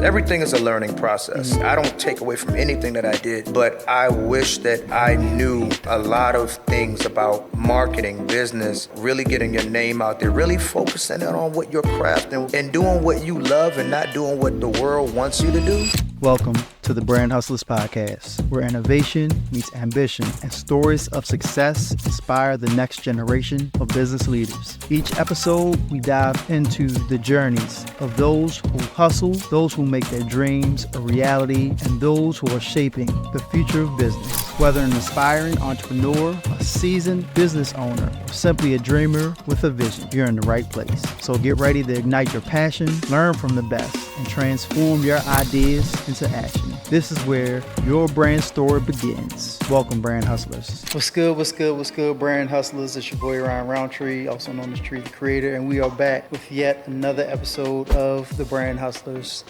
Everything is a learning process. I don't take away from anything that I did, but I wish that I knew a lot of things about marketing, business, really getting your name out there, really focusing on what your craft and doing what you love and not doing what the world wants you to do. Welcome to the Brand Hustlers Podcast, where innovation meets ambition and stories of success inspire the next generation of business leaders. Each episode, we dive into the journeys of those who hustle, those who make their dreams a reality, and those who are shaping the future of business. Whether an aspiring entrepreneur, a seasoned business owner, or simply a dreamer with a vision, you're in the right place. So get ready to ignite your passion, learn from the best, and transform your ideas into action. This is where your brand story begins. Welcome, Brand Hustlers. What's good, Brand Hustlers? It's your boy, Ryan Roundtree, also known as Tree the Creator, and we are back with yet another episode of the Brand Hustlers.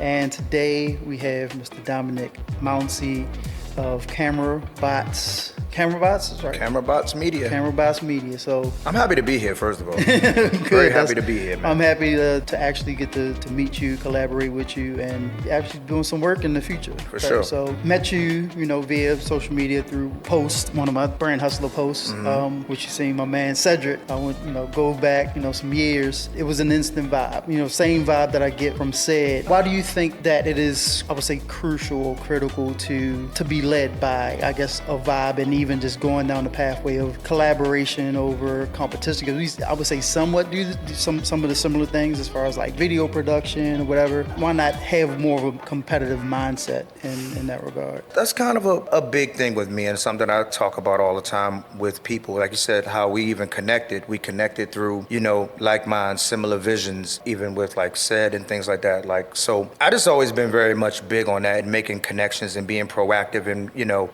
And today we have Mr. Dominic Mounsey of Camerabots. Camerabots? Right. Camerabots Media. Camerabots Media. So I'm happy to be here, first of all. Very happy to be here, man. I'm happy to actually get to meet you, collaborate with you, and actually doing some work in the future. For sure. So met you, via social media through posts, one of my Brand Hustler posts, which you seen my man Cedric. I went, go back, some years. It was an instant vibe, same vibe that I get from Ced. Why do you think that it is, I would say, crucial or critical to be led by, I guess, a vibe and even just going down the pathway of collaboration over competition? Because I would say somewhat do some of the similar things as far as like video production or whatever. Why not have more of a competitive mindset in that regard? That's kind of a big thing with me and something I talk about all the time with people. Like you said, how we even connected. We connected through, like minds, similar visions, even with like Ced and things like that. So I just always been very much big on that and making connections and being proactive and,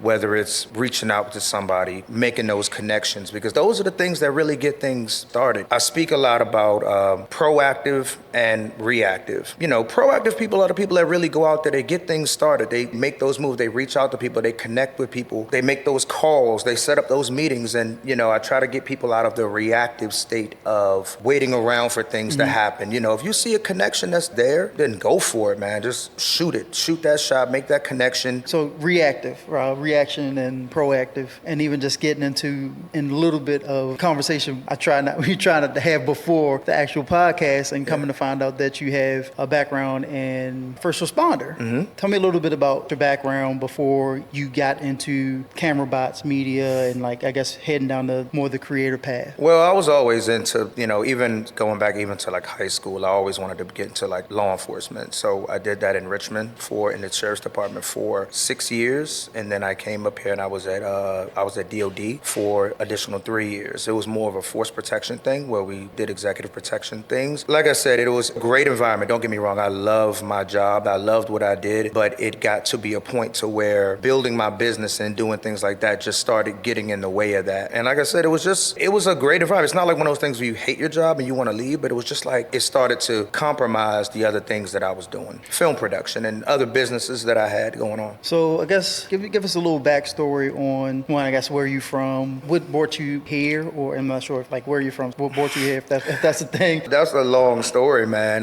whether it's reaching out to somebody, making those connections, because those are the things that really get things started. I speak a lot about proactive and reactive. Proactive people are the people that really go out there, they get things started, they make those moves, they reach out to people, they connect with people, they make those calls, they set up those meetings, and, I try to get people out of the reactive state of waiting around for things to happen. If you see a connection that's there, then go for it, man. Just shoot it. Shoot that shot, make that connection. So reactive, reaction and proactive, and even just getting into a little bit of conversation we try not to have before the actual podcast, and coming to find out that you have a background in first responder. Tell me a little bit about your background before you got into Camerabots Media and I guess heading down the creator path. Well, I was always into, even going back even to high school, I always wanted to get into law enforcement. So I did that in Richmond in the sheriff's department for 6 years, and then I came up here and I was at DOD for additional 3 years. It was more of a force protection thing where we did executive protection things. Like I said, it was a great environment. Don't get me wrong. I love my job. I loved what I did, but it got to be a point to where building my business and doing things like that just started getting in the way of that. And like I said, it was a great environment. It's not like one of those things where you hate your job and you want to leave, but it was just it started to compromise the other things that I was doing. Film production and other businesses that I had going on. So I guess give us a little backstory on one, I guess, where you from, what brought you here, or I'm not sure if where you're from, what brought you here, if that's the thing. That's a long story, man.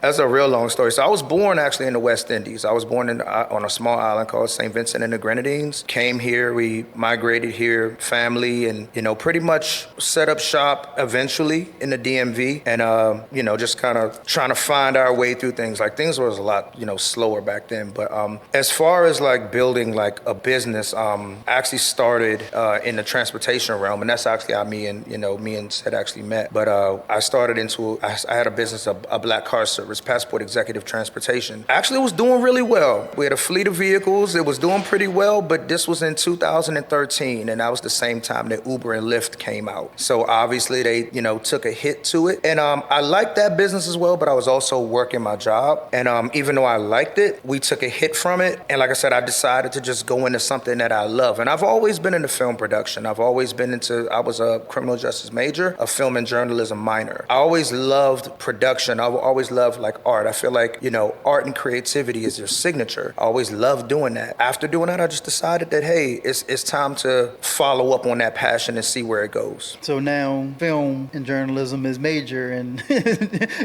That's a real long story. So I was born actually in the West Indies. I was born on a small island called St. Vincent and the Grenadines. Came here, we migrated here, family, and pretty much set up shop eventually in the DMV, and just kind of trying to find our way through things. Things was a lot slower back then. But as far as building a business, I actually started in the transportation realm, and that's actually how me and Ced actually met. But I started I had a business, a black car service, Passport Executive Transportation. Actually, it was doing really well. We had a fleet of vehicles. It was doing pretty well, but this was in 2013, and that was the same time that Uber and Lyft came out. So obviously they, took a hit to it. And I liked that business as well, but I was also working my job. And even though I liked it, we took a hit from it. And like I said, I decided to just go into something that I love. And I've always always been into film production. I was a criminal justice major, a film and journalism minor. I always loved production. I always loved like art. I feel like, art and creativity is your signature. I always loved doing that. After doing that, I just decided that, hey, it's time to follow up on that passion and see where it goes. So now film and journalism is major and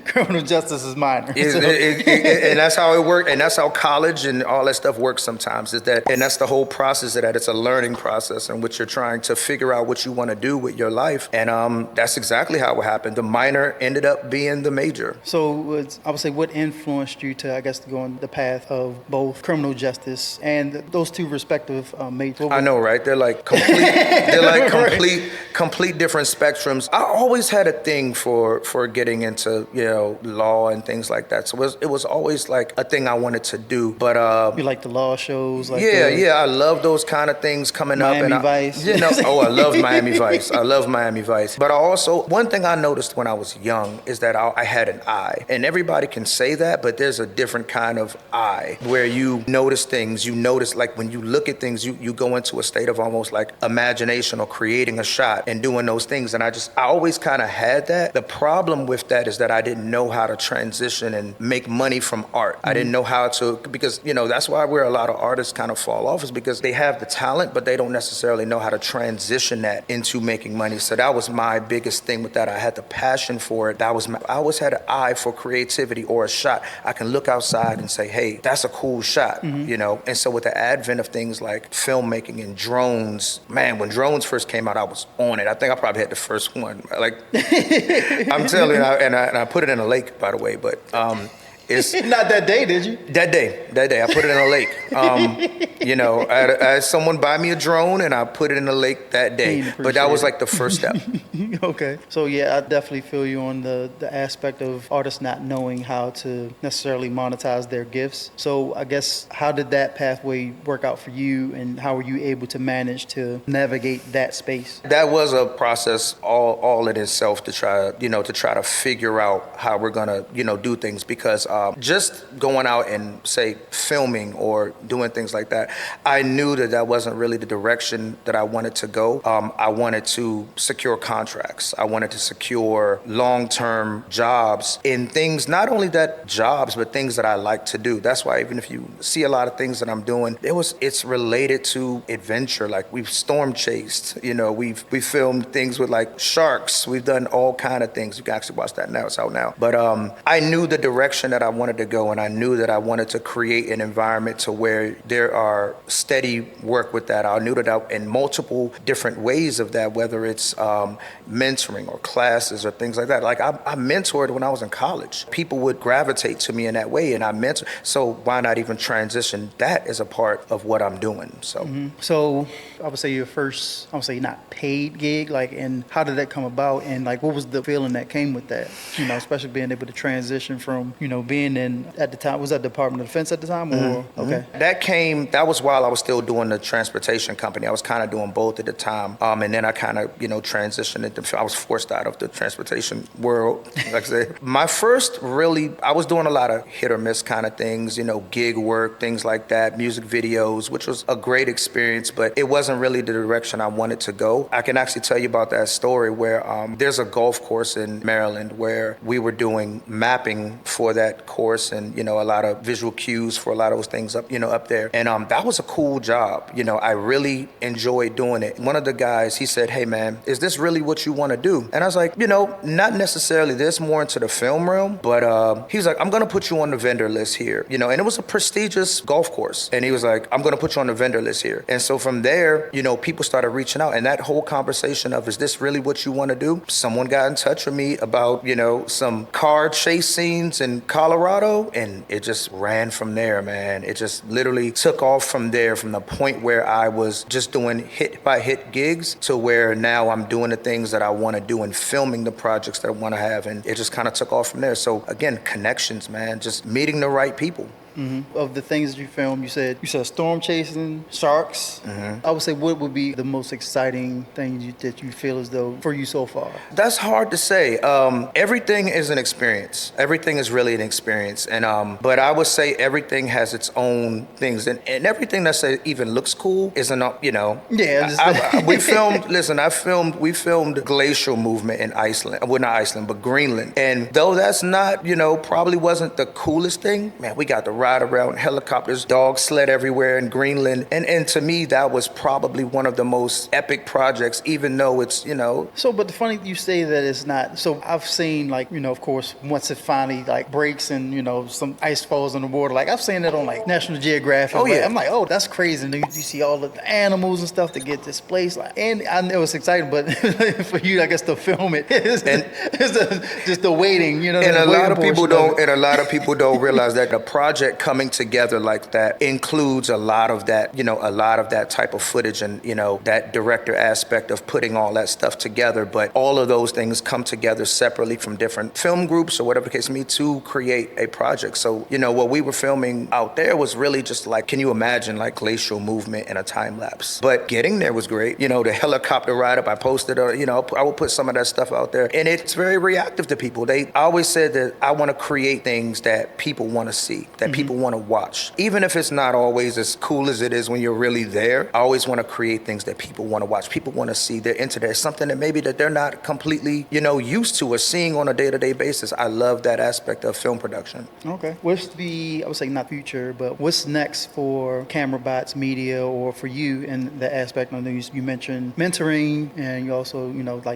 criminal justice is minor. And that's how it works. And that's how college and all that stuff works sometimes, and that's the whole process of that. It's a learning process in which you're trying to figure out what you want to do with your life. And that's exactly how it happened. The minor ended up being the major. So I would say, what influenced you to, to go on the path of both criminal justice and those two respective majors? I know, right? They're like complete different spectrums. I always had a thing for getting into, law and things like that. So it was always like a thing I wanted to do. But you like the law shows? I love those kind of things coming Miami up. Vice. I love Miami Vice. I love Miami Vice. But one thing I noticed when I was young is that I had an eye. And everybody can say that, but there's a different kind of eye where you notice things. You notice, like when you look at things, you go into a state of almost like imagination or creating a shot and doing those things. And I always kind of had that. The problem with that is that I didn't know how to transition and make money from art. I didn't know how to, because, that's why where a lot of artists kind of fall off, is because they have the talent, but they don't necessarily know how to transition that into making money. So that was my biggest thing with that. I had the passion for it. I always had an eye for creativity or a shot. I can look outside and say, hey, that's a cool shot, And so with the advent of things like filmmaking and drones, man, when drones first came out, I was on it. I think I probably had the first one. Like, I'm telling you, and I put it in a lake, by the way, but it's not that day, did you? That day, I put it in a lake. I had someone buy me a drone, and I put it in a lake that day. But that was like the first step. Okay. So yeah, I definitely feel you on the aspect of artists not knowing how to necessarily monetize their gifts. So I guess, how did that pathway work out for you, and how were you able to manage to navigate that space? That was a process all in itself to try to figure out how we're gonna, do things, because just going out and say filming or doing things like that, I knew that wasn't really the direction that I wanted to go. I wanted to secure contracts. I wanted to secure long-term jobs in things, not only that jobs, but things that I like to do. That's why even if you see a lot of things that I'm doing, it's related to adventure. Like, we've storm chased, we've filmed things with like sharks. We've done all kind of things. You can actually watch that now. It's out now. But I knew the direction that I wanted to go, and I knew that I wanted to create an environment to where there are steady work with that. I knew that in multiple different ways of that, whether it's mentoring or classes or things like that. Like, I mentored when I was in college. People would gravitate to me in that way, and I mentor. So why not even transition that as a part of what I'm doing? So, So I would say your first, not paid gig, and how did that come about, and what was the feeling that came with that? Especially being able to transition from, being in, at the time, was that Department of Defense at the time? Or okay. That was while I was still doing the transportation company. I was kind of doing both at the time. And then I kind of, transitioned into, I was forced out of the transportation world. Like I said, my first I was doing a lot of hit or miss kind of things, gig work, things like that, music videos, which was a great experience, but it wasn't really the direction I wanted to go. I can actually tell you about that story where there's a golf course in Maryland where we were doing mapping for that course, and a lot of visual cues for a lot of those things up there. And that was a cool job. I really enjoyed doing it. One of the guys, he said, "Hey man, is this really what you want to do?" And I was like, not necessarily this, more into the film realm, but he was like, "I'm gonna put you on the vendor list here." And it was a prestigious golf course. And he was like, "I'm gonna put you on the vendor list here." And so from there, people started reaching out, and that whole conversation of, is this really what you want to do? Someone got in touch with me about, some car chase scenes in Colorado, and it just ran from there, man. It just literally took off from there, from the point where I was just doing hit by hit gigs to where now I'm doing the things that I want to do and filming the projects that I want to have, and it just kind of took off from there. So again, connections, man, just meeting the right people. Of the things that you filmed, you said storm chasing, sharks. I would say, what would be the most exciting thing that you feel as though for you so far? That's hard to say. Everything is an experience. Everything is really an experience, and but I would say everything has its own things, and everything that even looks cool isn't. Yeah. We filmed. Listen, we filmed glacial movement in Iceland. Well, not Iceland, but Greenland. And though that's not, probably wasn't the coolest thing, man, we got to ride around helicopters, dog sled everywhere in Greenland. And to me, that was probably one of the most epic projects, even though it's, So, but the funny you say that it's not. So I've seen of course, once it finally breaks and, some ice falls in the water, I've seen it on National Geographic. Oh, yeah. I'm like, oh, that's crazy. And then you see all the animals and stuff that get displaced. And I know it's exciting, but for you, I guess, to film it, it's just the waiting, And a lot of people don't realize that the project coming together like that includes a lot of that type of footage and, that director aspect of putting all that stuff together. But all of those things come together separately from different film groups or whatever the case may be to create a project. So, what we were filming out there was really just can you imagine glacial movement in a time lapse? But getting there was great. The helicopter ride up, I posted, I would put some of that stuff out there. And it's very reactive to people. I always said that I want to create things that people want to see, that people want to watch. Even if it's not always as cool as it is when you're really there, I always want to create things that people want to watch. People want to see. They're into that. Something that maybe that they're not completely, used to or seeing on a day-to-day basis. I love that aspect of film production. Okay. What's I would say not future, but what's next for Camerabots Media or for you in the aspect? I know you mentioned mentoring and you also,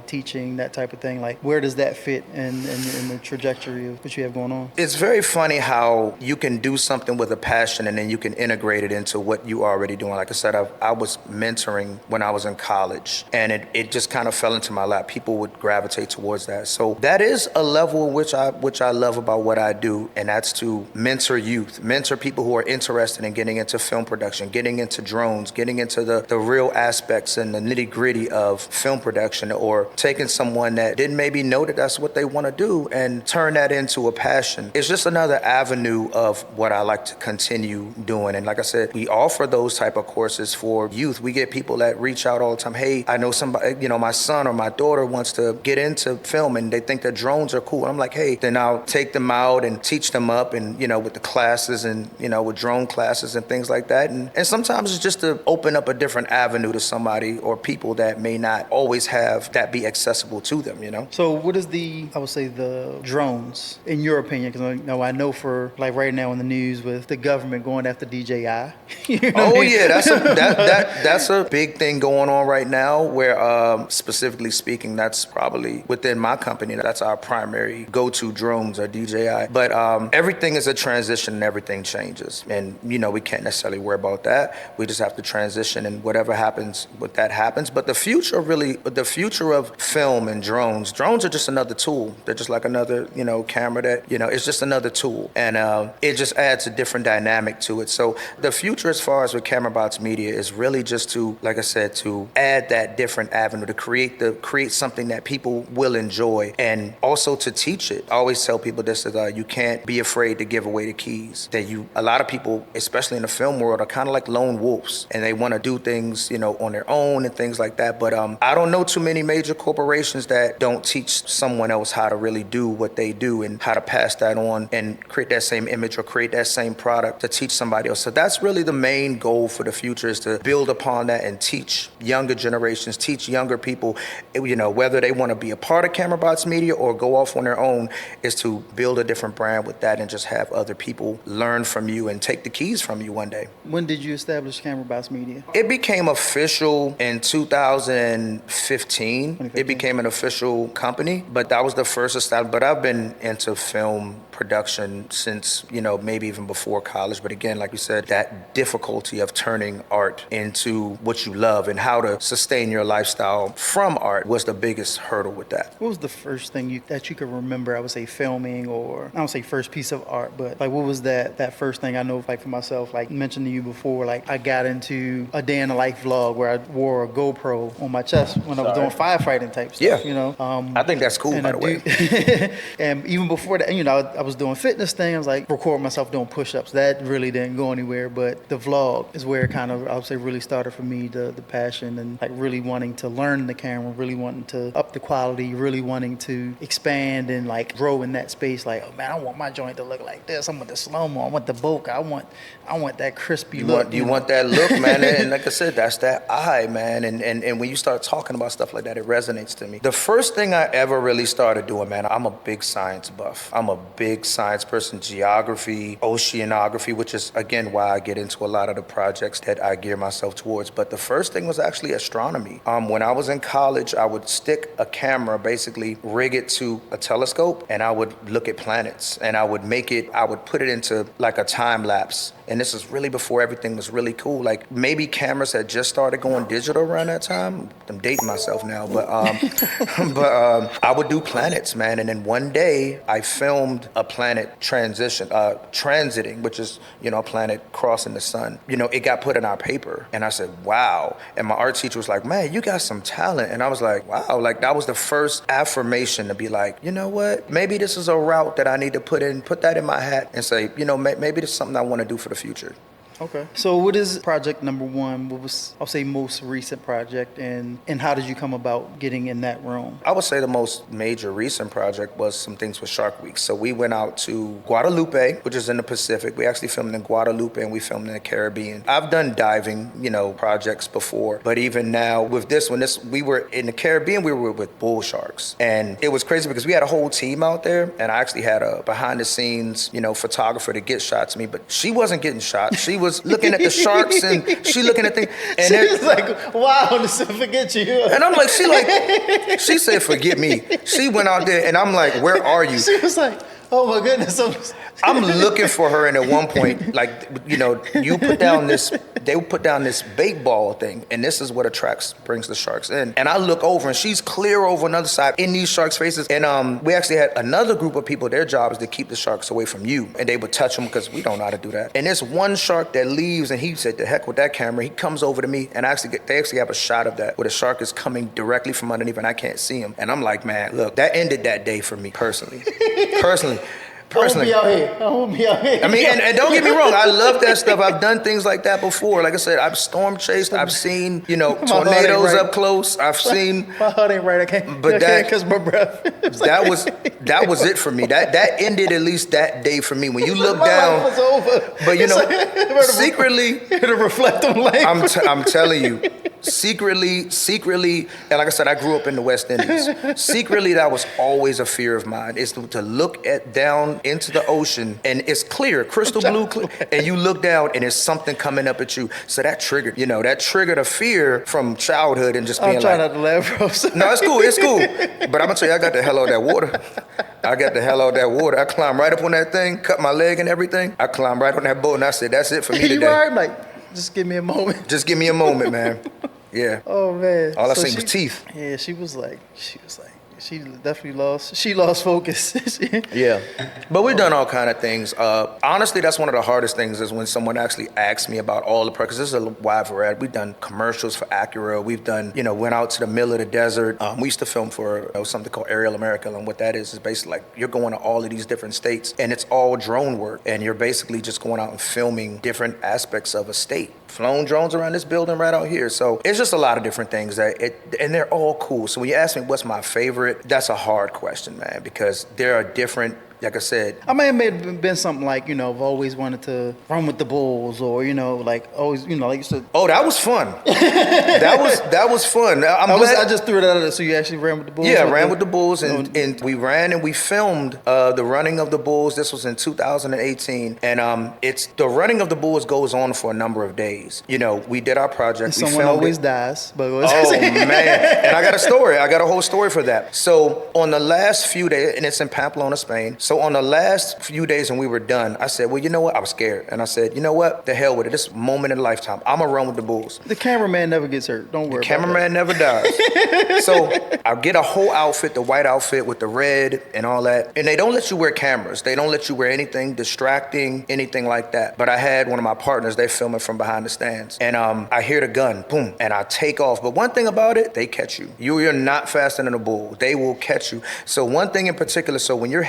teaching, that type of thing. Where does that fit in the trajectory of what you have going on? It's very funny how you can do something with a passion and then you can integrate it into what you are already doing. Like I said, I was mentoring when I was in college and it just kind of fell into my lap. People would gravitate towards that. So that is a level which I love about what I do, and that's to mentor youth, mentor people who are interested in getting into film production, getting into drones, getting into the real aspects and the nitty-gritty of film production, or taking someone that didn't maybe know that that's what they want to do and turn that into a passion. It's just another avenue of what I like to continue doing. And like I said, we offer those type of courses for youth. We get people that reach out all the time. Hey, I know somebody, my son or my daughter wants to get into film and they think that drones are cool. And I'm like, hey, then I'll take them out and teach them up and, with the classes and, with drone classes and things like that. And sometimes it's just to open up a different avenue to somebody or people that may not always have that be accessible to them, So what is the drones, in your opinion? Because I know for right now in the news with the government going after DJI. Yeah, that's a big thing going on right now where specifically speaking, that's probably within my company, that's our primary go-to drones are DJI. But everything is a transition and everything changes. And, we can't necessarily worry about that. We just have to transition and whatever happens, that happens. But the future of film and drones are just another tool. They're just like another, camera that, it's just another tool. And it just adds a different dynamic to it. So the future as far as with Camerabots Media is really just to, like I said, to add that different avenue, to create something that people will enjoy and also to teach it. I always tell people this, that you can't be afraid to give away the keys. A lot of people, especially in the film world, are kind of like lone wolves and they want to do things, on their own and things like that. But I don't know too many major corporations that don't teach someone else how to really do what they do and how to pass that on and create that same image or create that same product to teach somebody else. So that's really the main goal for the future, is to build upon that and teach younger generations, teach younger people, whether they want to be a part of Camerabots Media or go off on their own, is to build a different brand with that and just have other people learn from you and take the keys from you one day. When did you establish Camerabots Media? It became official in 2015. It became an official company, but that was the first establishment. But I've been into film production since, maybe even before college. But again, like you said, that difficulty of turning art into what you love and how to sustain your lifestyle from art was the biggest hurdle with that. What was the first thing that you could remember, I would say, filming, or I don't say first piece of art, but what was that first thing? I know, for myself, mentioned to you before, I got into a day in the life vlog where I wore a GoPro on my chest when I was doing firefighting type stuff, I think that's cool, by the way. And even before that, I was doing fitness thing. I was like, recording myself doing push-ups. That really didn't go anywhere. But the vlog is where it kind of, I would say, really started for me, the passion and like really wanting to learn the camera, really wanting to up the quality, really wanting to expand and like grow in that space. Like, oh man, I want my joint to look like this. I want the slow-mo. I want the bokeh. I want that crispy look. You want that look, man. And like I said, that's that eye, man. And when you start talking about stuff like that, it resonates to me. The first thing I ever really started doing, man, I'm a big science buff. I'm a big science person, geography, oceanography, which is, again, why I get into a lot of the projects that I gear myself towards. But the first thing was actually astronomy. When I was in college, I would stick a camera, basically rig it to a telescope, and I would look at planets, and I would put it into like a time lapse. And this is really before everything was really cool. Like maybe cameras had just started going digital around that time. I'm dating myself now, but I would do planets, man. And then one day I filmed a planet transiting, which is, a planet crossing the sun. It got put in our paper, and I said, wow. And my art teacher was like, man, you got some talent. And I was like, wow. Like that was the first affirmation to be like, you know what? Maybe this is a route that I need to put that in my hat and say, maybe this is something I want to do for the future. Okay. So what is project number one? What was, I'll say, most recent project, and how did you come about getting in that room? I would say the most major recent project was some things with Shark Week. So we went out to Guadalupe, which is in the Pacific. We actually filmed in Guadalupe and we filmed in the Caribbean. I've done diving, projects before, but even now with this one, we were in the Caribbean, we were with bull sharks. And it was crazy because we had a whole team out there, and I actually had a behind the scenes, photographer to get shots of me, but she wasn't getting shot. She was looking at the sharks and she looking at things. And she was like, wow, this will forget you. And I'm like, she said, forget me. She went out there and I'm like, where are you? She was like, oh my goodness. I'm looking for her, and at one point, they put down this bait ball thing, and this is what brings the sharks in. And I look over, and she's clear over on the other side in these sharks' faces. And we actually had another group of people, their job is to keep the sharks away from you, and they would touch them because we don't know how to do that. And there's one shark that leaves, and he said, the heck with that camera. He comes over to me, and they actually have a shot of that where the shark is coming directly from underneath, and I can't see him. And I'm like, man, look, that ended that day for me personally. Personally. I won't be out here. I mean, and don't get me wrong, I love that stuff. I've done things like that before. Like I said, I've storm chased. I've seen, tornadoes up close. I've seen. My heart ain't right. I can't. But because my breath. That was it for me. That ended at least that day for me. When you look my down. life was over. But secretly, to reflect on life. I'm telling you. Secretly, and like I said, I grew up in the West Indies. Secretly, that was always a fear of mine, is to look down into the ocean, and it's clear, crystal blue, clear, and you look down, and there's something coming up at you. So that triggered a fear from childhood, and just being I'm trying not to laugh, bro. No, it's cool. But I'm gonna tell you, I got the hell out of that water. I climbed right up on that thing, cut my leg and everything. I climbed right on that boat, and I said, that's it for me today. You right? Like, just give me a moment. Just give me a moment, man. Yeah. Oh man. All I seen was teeth. Yeah, she definitely lost focus. Yeah. But we've done all kind of things. Honestly, that's one of the hardest things is when someone actually asks me about all the because this is a wide variety. We've done commercials for Acura. We've done, went out to the middle of the desert. We used to film for something called Aerial America. And what that is basically like you're going to all of these different states and it's all drone work. And you're basically just going out and filming different aspects of a state. Flown drones around this building right out here. So it's just a lot of different things and they're all cool. So when you ask me what's my favorite, that's a hard question, man, because there are different, like I said. I may have been something like, I've always wanted to run with the bulls or, like always, like you said. Oh, that was fun. that was fun. I just threw it out of there. So you actually ran with the bulls? Yeah, I ran with the bulls and we ran and we filmed the running of the bulls. This was in 2018. And it's the running of the bulls goes on for a number of days. We did our project. And someone always dies. But oh, man. And I got a story. I got a whole story for that. So on the last few days, and it's in Pamplona, Spain. So on the last few days when we were done, I said, well, you know what? I was scared. And I said, you know what? The hell with it. This moment in a lifetime. I'm going to run with the bulls. The cameraman never gets hurt. Don't worry about that. The cameraman never dies. So I get a whole outfit, the white outfit with the red and all that. And they don't let you wear cameras. They don't let you wear anything distracting, anything like that. But I had one of my partners, they're filming from behind the stands. And I hear the gun, boom, and I take off. But one thing about it, they catch you. You're not faster than a bull. They will catch you. So one thing in particular, so when you're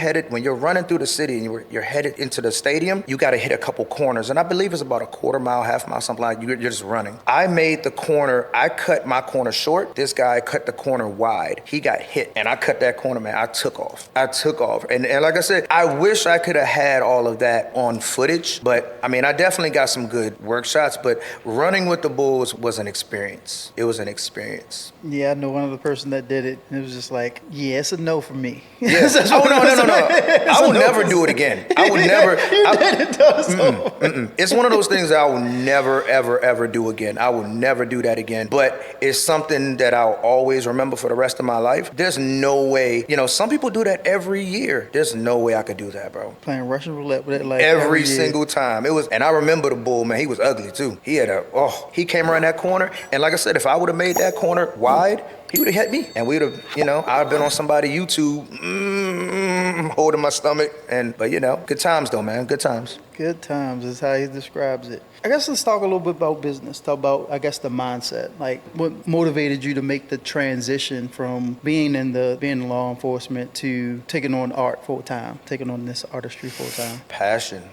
you're running through the city and you're headed into the stadium, you got to hit a couple corners. And I believe it's about a quarter mile, half mile, something like that. You're just running. I made the corner. I cut my corner short. This guy cut the corner wide. He got hit. And I cut that corner, man. I took off. And like I said, I wish I could have had all of that on footage. But, I mean, I definitely got some good work shots. But running with the Bulls was an experience. It was an experience. Yeah, I know one other person that did it. And it was just like, yeah, it's a no for me. Yeah. Oh, no. I will never do it again. I would never. It's one of those things that I will never, ever do again. I will never do that again. But it's something that I'll always remember for the rest of my life. There's no way, some people do that every year. There's no way I could do that, bro. Playing Russian roulette with it like every single time. And I remember the Bull, man, he was ugly too. He came around that corner. And like I said, if I would have made that corner wide, he would have hit me. And we'd have, I've been on somebody's YouTube, holding my stomach. But good times though, man. Good times. Good times is how he describes it. I guess let's talk a little bit about business. Talk about, I guess, the mindset. Like, what motivated you to make the transition from being in law enforcement to taking on art full time, taking on this artistry full time? Passion.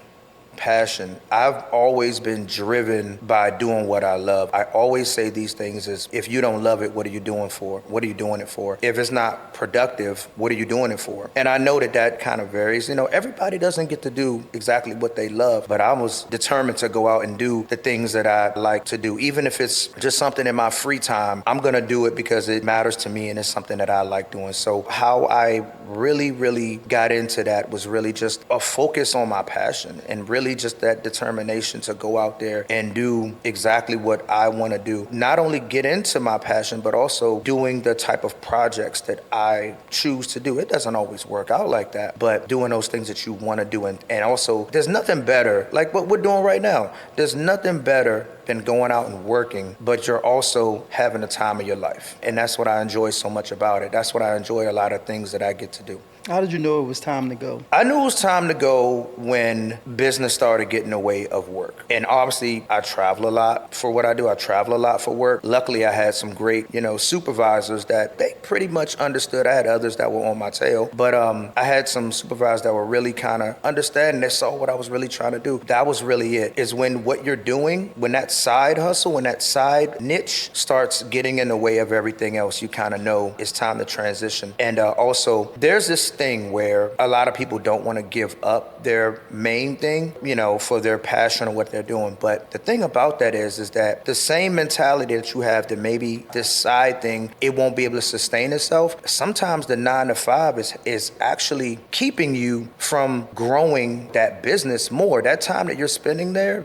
I've always been driven by doing what I love. I always say these things is, if you don't love it, what are you doing for? What are you doing it for? If it's not productive, what are you doing it for? And I know that kind of varies. Everybody doesn't get to do exactly what they love, but I was determined to go out and do the things that I like to do. Even if it's just something in my free time, I'm going to do it because it matters to me and it's something that I like doing. So how I really got into that was really just a focus on my passion and really just that determination to go out there and do exactly what I want to do. Not only get into my passion, but also doing the type of projects that I choose to do. It doesn't always work out like that, but doing those things that you want to do. And also, there's nothing better, like what we're doing right now. There's nothing better than going out and working, but you're also having the time of your life. And that's what I enjoy so much about it. That's what I enjoy a lot of things that I get to do. How did you know it was time to go? I knew it was time to go when business started getting in the way of work. And obviously, I travel a lot for what I do. I travel a lot for work. Luckily, I had some great, supervisors that they pretty much understood. I had others that were on my tail, but I had some supervisors that were really kind of understanding. They saw what I was really trying to do. That was really it, is when what you're doing, when that side hustle, when that side niche starts getting in the way of everything else, you kind of know it's time to transition. And also, there's this thing where a lot of people don't want to give up their main thing, for their passion or what they're doing. But the thing about that is that the same mentality that you have that maybe this side thing, it won't be able to sustain itself. Sometimes the 9 to 5 is actually keeping you from growing that business more. That time that you're spending there,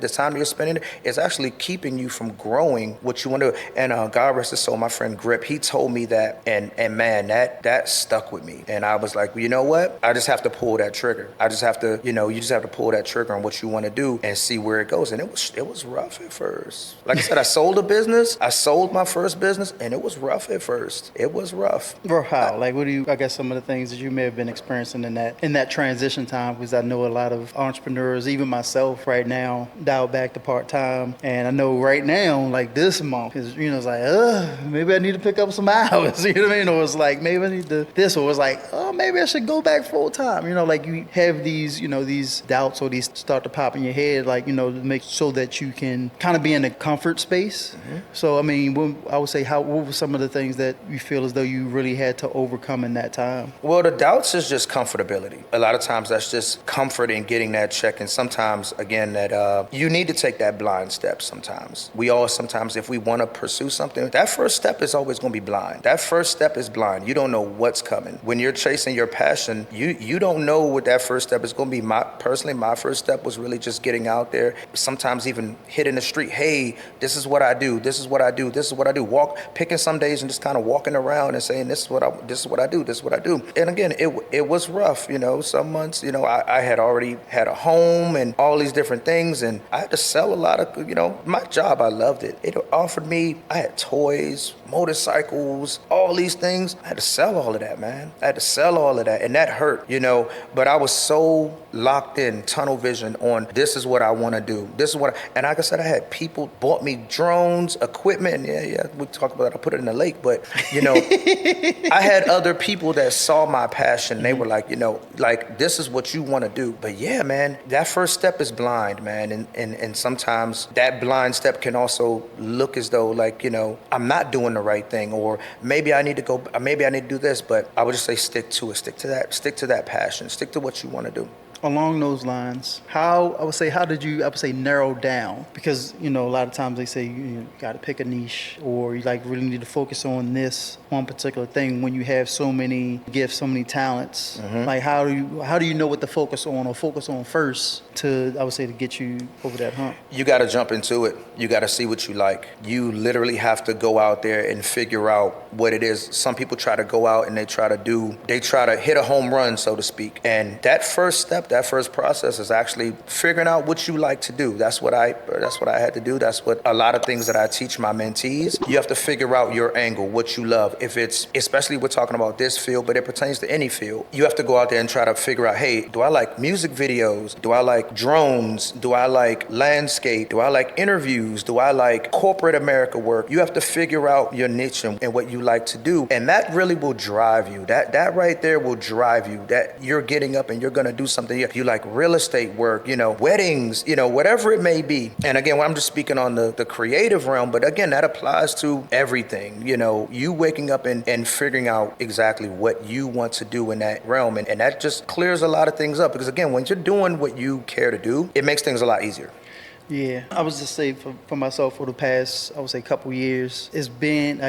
is actually keeping you from growing what you want to do. And God rest his soul, my friend Grip, he told me that, and man, that stuck with me. And I was like, well, you know what? I just have to pull that trigger. I just have to, you just have to pull that trigger on what you want to do and see where it goes. And it was rough at first. Like I said, I sold my first business, and it was rough at first. It was rough. Bro, how? I guess some of the things that you may have been experiencing in that transition time, because I know a lot of entrepreneurs, even myself right now, dialed back to part-time. And I know right now, like this month, is, it's like, maybe I need to pick up some hours, you know what I mean? Or it's like, maybe I need to this, or it's like, maybe I should go back full-time. Like you have these, these doubts or these start to pop in your head, like, to make so that you can kind of be in a comfort space. Mm-hmm. So, I mean, I would say, what were some of the things that you feel as though you really had to overcome in that time? Well, the doubts is just comfortability. A lot of times that's just comfort in getting that check. And sometimes, again, that you need to take that blind step sometimes. Sometimes, if we want to pursue something, that first step is always going to be blind. That first step is blind. You don't know what's coming. When you're chasing your passion, you don't know what that first step is going to be. My first step was really just getting out there, sometimes even hitting the street. Hey, this is what I do. This is what I do. This is what I do. Picking some days and just kind of walking around and saying, this is what I do. This is what I do. And again, it was rough. Some months, I had already had a home and all these different things, and I had to sell a lot of, my job, I loved it. It offered me, I had toys, motorcycles, all these things. I had to sell all of that, man. I had to sell all of that, and that hurt, but I was so locked in, tunnel vision on this is what I want to do. This is what, and like I said, I had people bought me drones, equipment, and yeah, we talked about it, I put it in the lake, but, I had other people that saw my passion. They were like, like, this is what you want to do. But yeah, man, that first step is blind, man. And sometimes that blind step can also look as though like, I'm not doing the right thing, or maybe I need to do this, but I would just say stick to it, stick to that passion, stick to what you want to do. Along those lines, how did you narrow down? Because, a lot of times they say you got to pick a niche, or you like really need to focus on this one particular thing when you have so many gifts, so many talents. Mm-hmm. Like how do you know what to focus on or focus on first to get you over that hump? You got to jump into it. You got to see what you like. You literally have to go out there and figure out what it is. Some people try to go out and they try to hit a home run, so to speak. And that first step, that first process is actually figuring out what you like to do. That's what I had to do. That's what a lot of things that I teach my mentees. You have to figure out your angle, what you love. If it's, especially we're talking about this field, but it pertains to any field, you have to go out there and try to figure out, hey, do I like music videos? Do I like drones? Do I like landscape? Do I like interviews? Do I like corporate America work? You have to figure out your niche and what you like to do. And that really will drive you. That right there will drive you. That you're getting up and you're going to do something. You like real estate work, weddings, whatever it may be. And again, when I'm just speaking on the creative realm, but again, that applies to everything. You waking up and figuring out exactly what you want to do in that realm. And that just clears a lot of things up, because again, when you're doing what you care to do, it makes things a lot easier. Yeah, I was just say for myself for the past, I would say couple years, it's been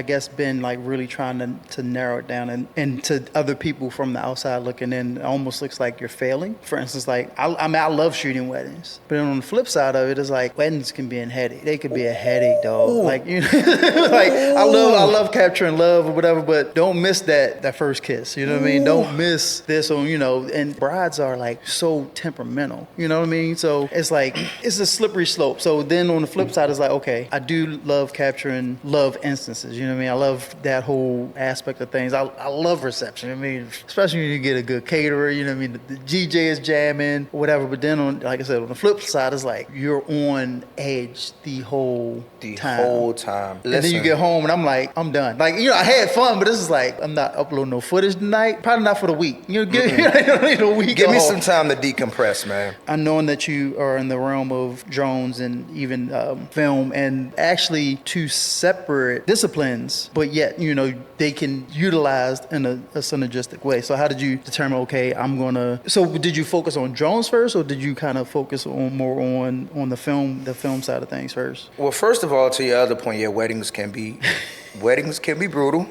like really trying to narrow it down, and to other people from the outside looking in, it almost looks like you're failing. For instance, like I love shooting weddings, but then on the flip side of it is like weddings can be a headache. They could be a headache, dog. Ooh. Like like I love capturing love or whatever, but don't miss that first kiss. You know what I mean? Don't miss this on and brides are like so temperamental. You know what I mean? So it's like it's a slippery slope. So then on the flip side, it's like, okay, I do love capturing love instances. You know what I mean? I love that whole aspect of things. I love reception. I mean, especially when you get a good caterer, you know what I mean? The DJ is jamming, whatever. But then like I said, on the flip side, it's like you're on edge the whole time. And then you get home and I'm like, I'm done. Like, I had fun, but this is like, I'm not uploading no footage tonight. Probably not for the week. Give me some time to decompress, man. I know that you are in the realm of drones and even film, and actually two separate disciplines, but yet they can utilized in a synergistic way. So how did you determine, okay, so did you focus on drones first, or did you kind of focus more on the film side of things first? Well, first of all, to your other point, yeah, weddings can be brutal.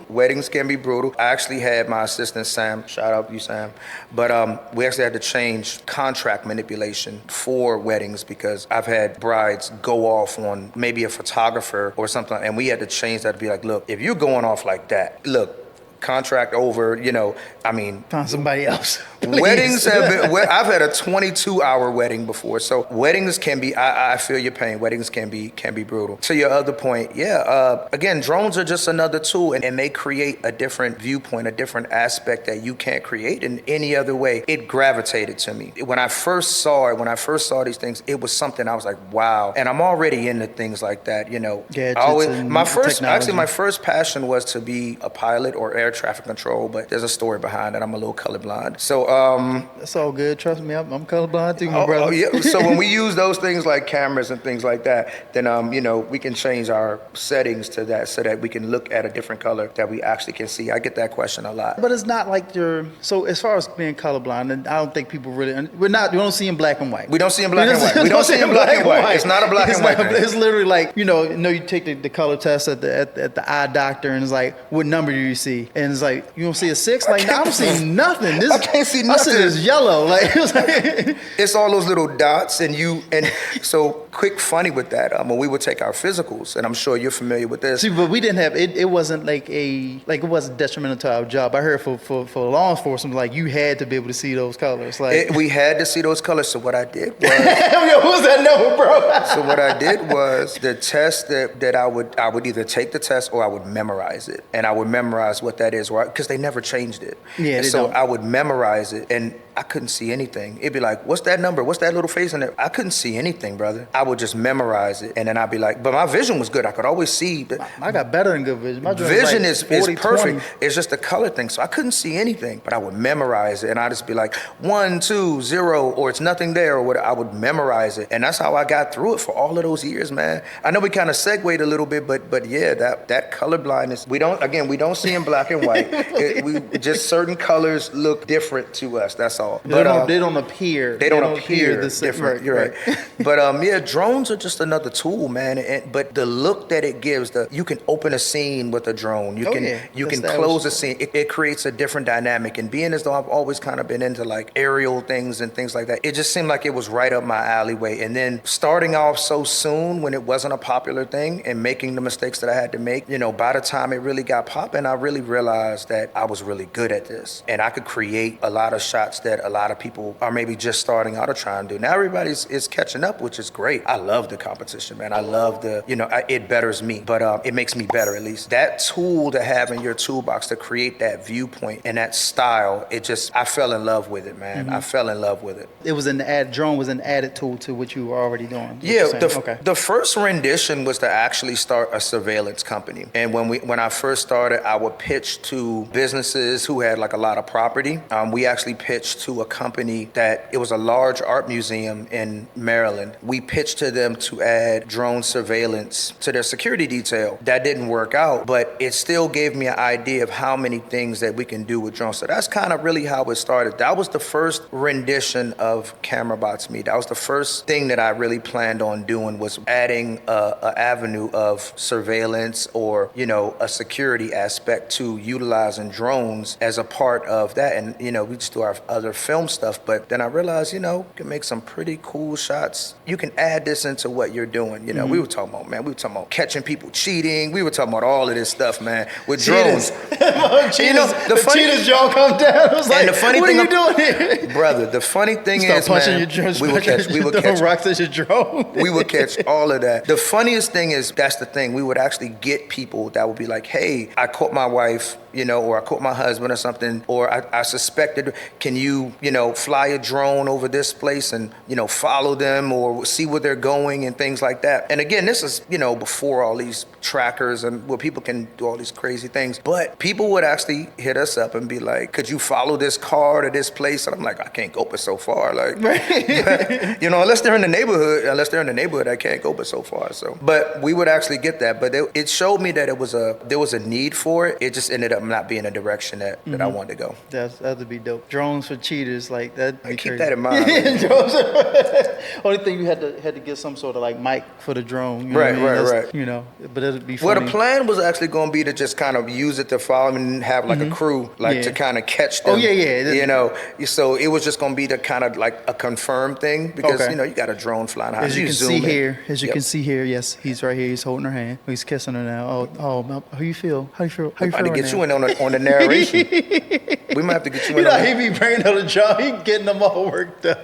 I actually had my assistant, Sam, shout out to you, Sam, but we actually had to change contract manipulation for weddings because I've had brides go off on maybe a photographer or something, and we had to change that to be like, look, if you're going off like that, look, contract over, find somebody else. Weddings have been, I've had a 22-hour wedding before. So weddings can be, I feel your pain. Weddings can be brutal. To your other point, again, drones are just another tool, and they create a different viewpoint, a different aspect that you can't create in any other way. It gravitated to me. When I first saw these things, it was something I was like, wow. And I'm already into things like that, my first passion was to be a pilot or air traffic control, but there's a story behind it. I'm a little colorblind. So that's all good. Trust me, I'm colorblind too, my brother. Yeah. So when we use those things like cameras and things like that, then we can change our settings to that so that we can look at a different color that we actually can see. I get that question a lot. But it's not like so as far as being colorblind, and I don't think people really, we don't see in black and white. We don't see in black and white. We don't see in black and white. It's not a black and white thing. It's literally like, you take the color test at the eye doctor, and it's like, what number do you see? And it's like, you don't see a 6? Like, nah, I don't see nothing. This, I can't see nothing. I see this yellow. Like, it's all those little dots, and so quick funny with that. When we would take our physicals, and I'm sure you're familiar with this. See, but we didn't have it. It wasn't it wasn't detrimental to our job. I heard for law enforcement, like you had to be able to see those colors. Like we had to see those colors. So what I did was, yo, who's that number, bro? So what I did was the test that I would either take the test or I would memorize it, and I would memorize what that is, because they never changed it. Yeah, so I would memorize it, and I couldn't see anything. It'd be like, what's that number? What's that little face in there? I couldn't see anything, brother. I would just memorize it, and then I'd be like, but my vision was good. I could always see. I got better than good vision. My vision like is 40, perfect. 20. It's just a color thing. So I couldn't see anything, but I would memorize it, and I'd just be like 1, 2, 0, or it's nothing there, or whatever. I would memorize it, and that's how I got through it for all of those years, man. I know we kind of segued a little bit, but yeah, that color blindness. We don't see in black and white. We just certain colors look different to us. That's all. They don't appear. They don't appear the same. different. You're right. But yeah, drones are just another tool, man. But the look that it gives, you can open a scene with a drone. You can close a scene. It creates a different dynamic. And being as though I've always kind of been into like aerial things and things like that, it just seemed like it was right up my alleyway. And then starting off so soon when it wasn't a popular thing and making the mistakes that I had to make, by the time it really got popping, I really realized that I was really good at this. And I could create a lot of shots that a lot of people are maybe just starting out or trying to do. Now everybody's catching up, which is great. I love the competition, man. I love it betters me, but it makes me better at least. That tool to have in your toolbox to create that viewpoint and that style, I fell in love with it, man. Mm-hmm. I fell in love with it. Drone was an added tool to what you were already doing. Yeah, the first rendition was to actually start a surveillance company. And when I first started, I would pitch to businesses who had like a lot of property. We actually pitched to a company it was a large art museum in Maryland. We pitched to them to add drone surveillance to their security detail. That didn't work out, but it still gave me an idea of how many things that we can do with drones. So that's kind of really how it started. That was the first rendition of Camerabots Media. That was the first thing that I really planned on doing, was adding a avenue of surveillance or, a security aspect to utilizing drones as a part of that. And, we just do our other film stuff. But then I realized, you can make some pretty cool shots. You can add this into what you're doing. Mm-hmm. We were talking about catching people cheating. We were talking about all of this stuff, man, with drones. The cheaters, y'all come down. I was like, what are you doing here? Brother, the funny thing is, punching man, your drones, we would catch rocks at your drone. We would catch all of that. The funniest thing is, that's the thing. We would actually get people that would be like, hey, I caught my wife, or I caught my husband or something, or I suspected, can you, fly a drone over this place and, follow them or see where they're going and things like that. And again, this is, before all these trackers and where people can do all these crazy things. But people would actually hit us up and be like, could you follow this car to this place? And I'm like, I can't go but so far. Like, unless they're in the neighborhood, I can't go but so far. So, but we would actually get that. But it showed me that there was a need for it. It just ended up not being a direction that I wanted to go. That'd be dope. Drones for cheaters, like that. Keep crazy. That in mind. Only thing you had to get some sort of like mic for the drone. Right. But it'd be funny. Well, the plan was actually going to be to just kind of use it to follow and have like a crew, to kind of catch them. Oh yeah. So it was just going to be the kind of like a confirmed thing because you got a drone flying high. As you can see here, yes, he's right here. He's holding her hand. He's kissing her now. Oh, how you feel? How you feel? How you feel? To get you in on the narration. We might have to get you in. He be bringing on the job. He getting them all worked up.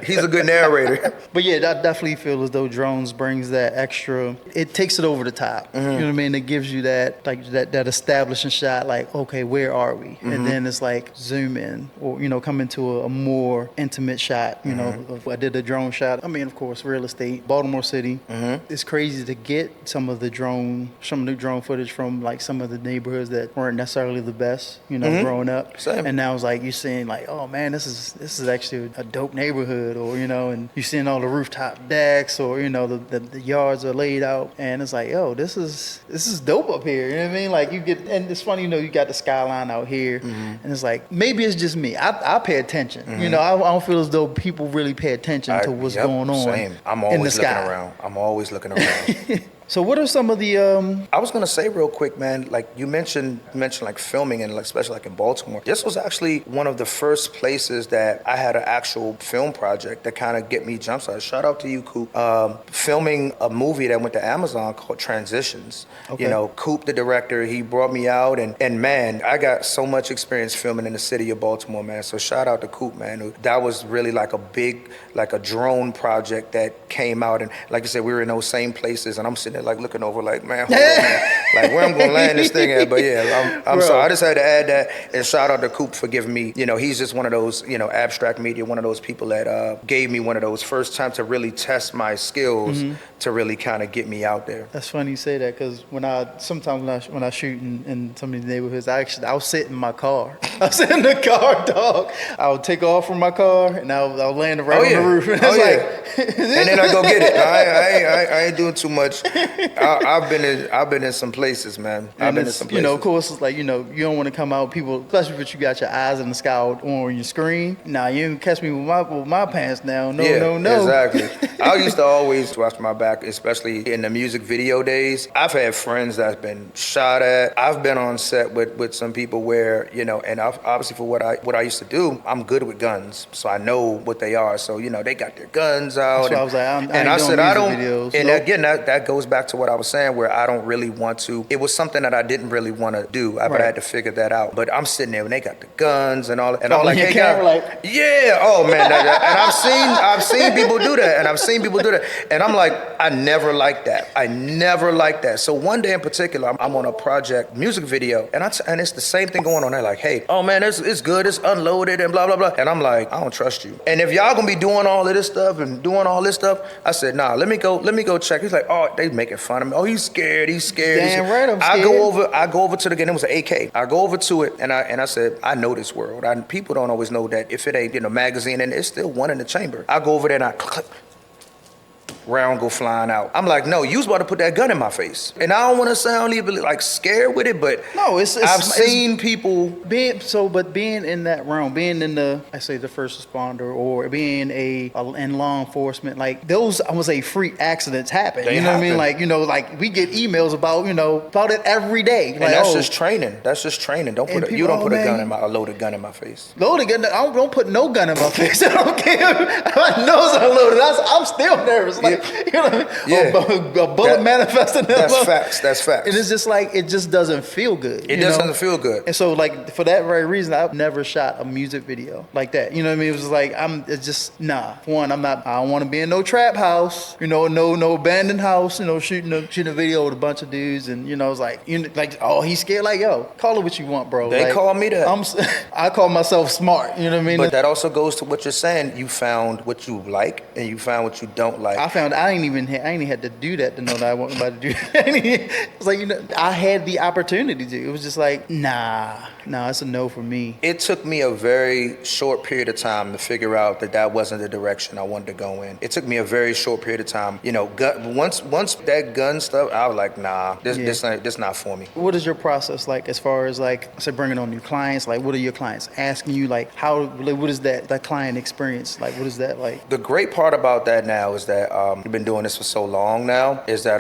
He's a good narrator. But yeah, I definitely feel as though drones brings that extra. It takes it over the top. Mm-hmm. You know what I mean? It gives you that that establishing shot. Like, okay, where are we? Mm-hmm. And then it's like zoom in or come into a more intimate shot. I did a drone shot. I mean, of course, real estate, Baltimore City. Mm-hmm. It's crazy to get some new drone footage from like some of the neighborhoods that weren't necessarily the best. Growing up. Same. And now it's like you're seeing like, oh man, this is actually a dope neighborhood, or and you're seeing all the rooftop decks, or the yards are laid out, and it's like, yo, this is dope up here. You know what I mean? Like and it's funny, you got the skyline out here, and it's like maybe it's just me. I pay attention. I don't feel as though people really pay attention to what's going on. Same. I'm always looking around. So what are some of the I was gonna say real quick, man. Like you mentioned like filming, and like especially like in Baltimore. This was actually one of the first places that I had an actual film project that kind of get me jump started. Shout out to you, Coop. Filming a movie that went to Amazon called Transitions. Okay. You know, Coop, the director, he brought me out, and man, I got so much experience filming in the city of Baltimore, man. So shout out to Coop, man. That was really like a big, like a drone project that came out, and like I said, we were in those same places, and I'm sitting there like looking over, like, man, hold on, man. Like where I'm gonna land this thing at. But yeah, I'm sorry. I just had to add that, and shout out to Coop for giving me, you know, he's just one of those, you know, abstract media, one of those people that gave me one of those first time to really test my skills, to really kind of get me out there. That's funny you say that, because sometimes when I shoot in some of these neighborhoods, I'll sit in my car. I'll sit in the car, dog. I'll take off from my car and I'll land right on the roof. And and then I go get it. I ain't doing too much. I've been in some places, man. I've been in some places. You know, of course, it's like, you know, you don't want to come out, people, especially if you got your eyes in the sky on your screen. Nah, you ain't catch me with my pants down. No. Exactly. I used to always watch my back, especially in the music video days. I've had friends that's been shot at. I've been on set with some people where, you know, and obviously for what I used to do, I'm good with guns, so I know what they are. So, you know, they got their guns out. That's why I was like, I said I don't. Videos, and again, that goes back to what I was saying, where I don't really want to. It was something that I didn't really want to do, but I had to figure that out. But I'm sitting there and they got the guns and all, and I'm like, hey, guys, yeah, oh man, and I've seen people do that, and I'm like, I never liked that. So one day in particular, I'm on a project, music video, and it's the same thing going on there. Like, hey, oh man, it's good, it's unloaded, and blah blah blah. And I'm like, I don't trust you. And if y'all gonna be doing all of this stuff and doing all this stuff, I said, nah, let me go check. He's like, oh, they making fun of me. Oh, he's scared. Damn right, I'm scared. I go over to the gun. It was an AK. I go over to it, and I said, I know this world. People don't always know that if it ain't in a magazine, and it's still one in the chamber. I go over there and I click. Round go flying out. I'm like, no, you was about to put that gun in my face. And I don't want to sound even like scared with it, but no, I've seen people being in that realm, being in the first responder, or being in law enforcement, like those, I would say, freak accidents happen. What I mean? Like, you know, like we get emails about it every day. Like, and that's just training. Don't put a loaded gun in my face. Loaded gun? I don't put no gun in my face. I don't care. My nose are loaded. I'm still nervous. Like, you know, a bullet manifesting. That's facts. And it's just like, it just doesn't feel good. It doesn't feel good. And so, like, for that very reason, I've never shot a music video like that. You know what I mean? It was like, it's just, nah. For one, I don't want to be in no trap house, you know, no abandoned house, you know, shooting a video with a bunch of dudes. And, you know, it's like, oh, he's scared. Like, yo, call it what you want, bro. They call me that. I call myself smart. You know what I mean? But that also goes to what you're saying. You found what you like and you found what you don't like. I ain't even had to do that to know that I wasn't about to do that. It's like, you know, I had the opportunity to. It was just like, nah, it's a no for me. It took me a very short period of time to figure out that wasn't the direction I wanted to go in. It took me a very short period of time. You know, once that gun stuff, I was like, nah, this not for me. What is your process like as far as, like, say, bringing on new clients? Like, what are your clients asking you? Like, what is that client experience? Like, what is that like? The great part about that now is that we've been doing this for so long now, is that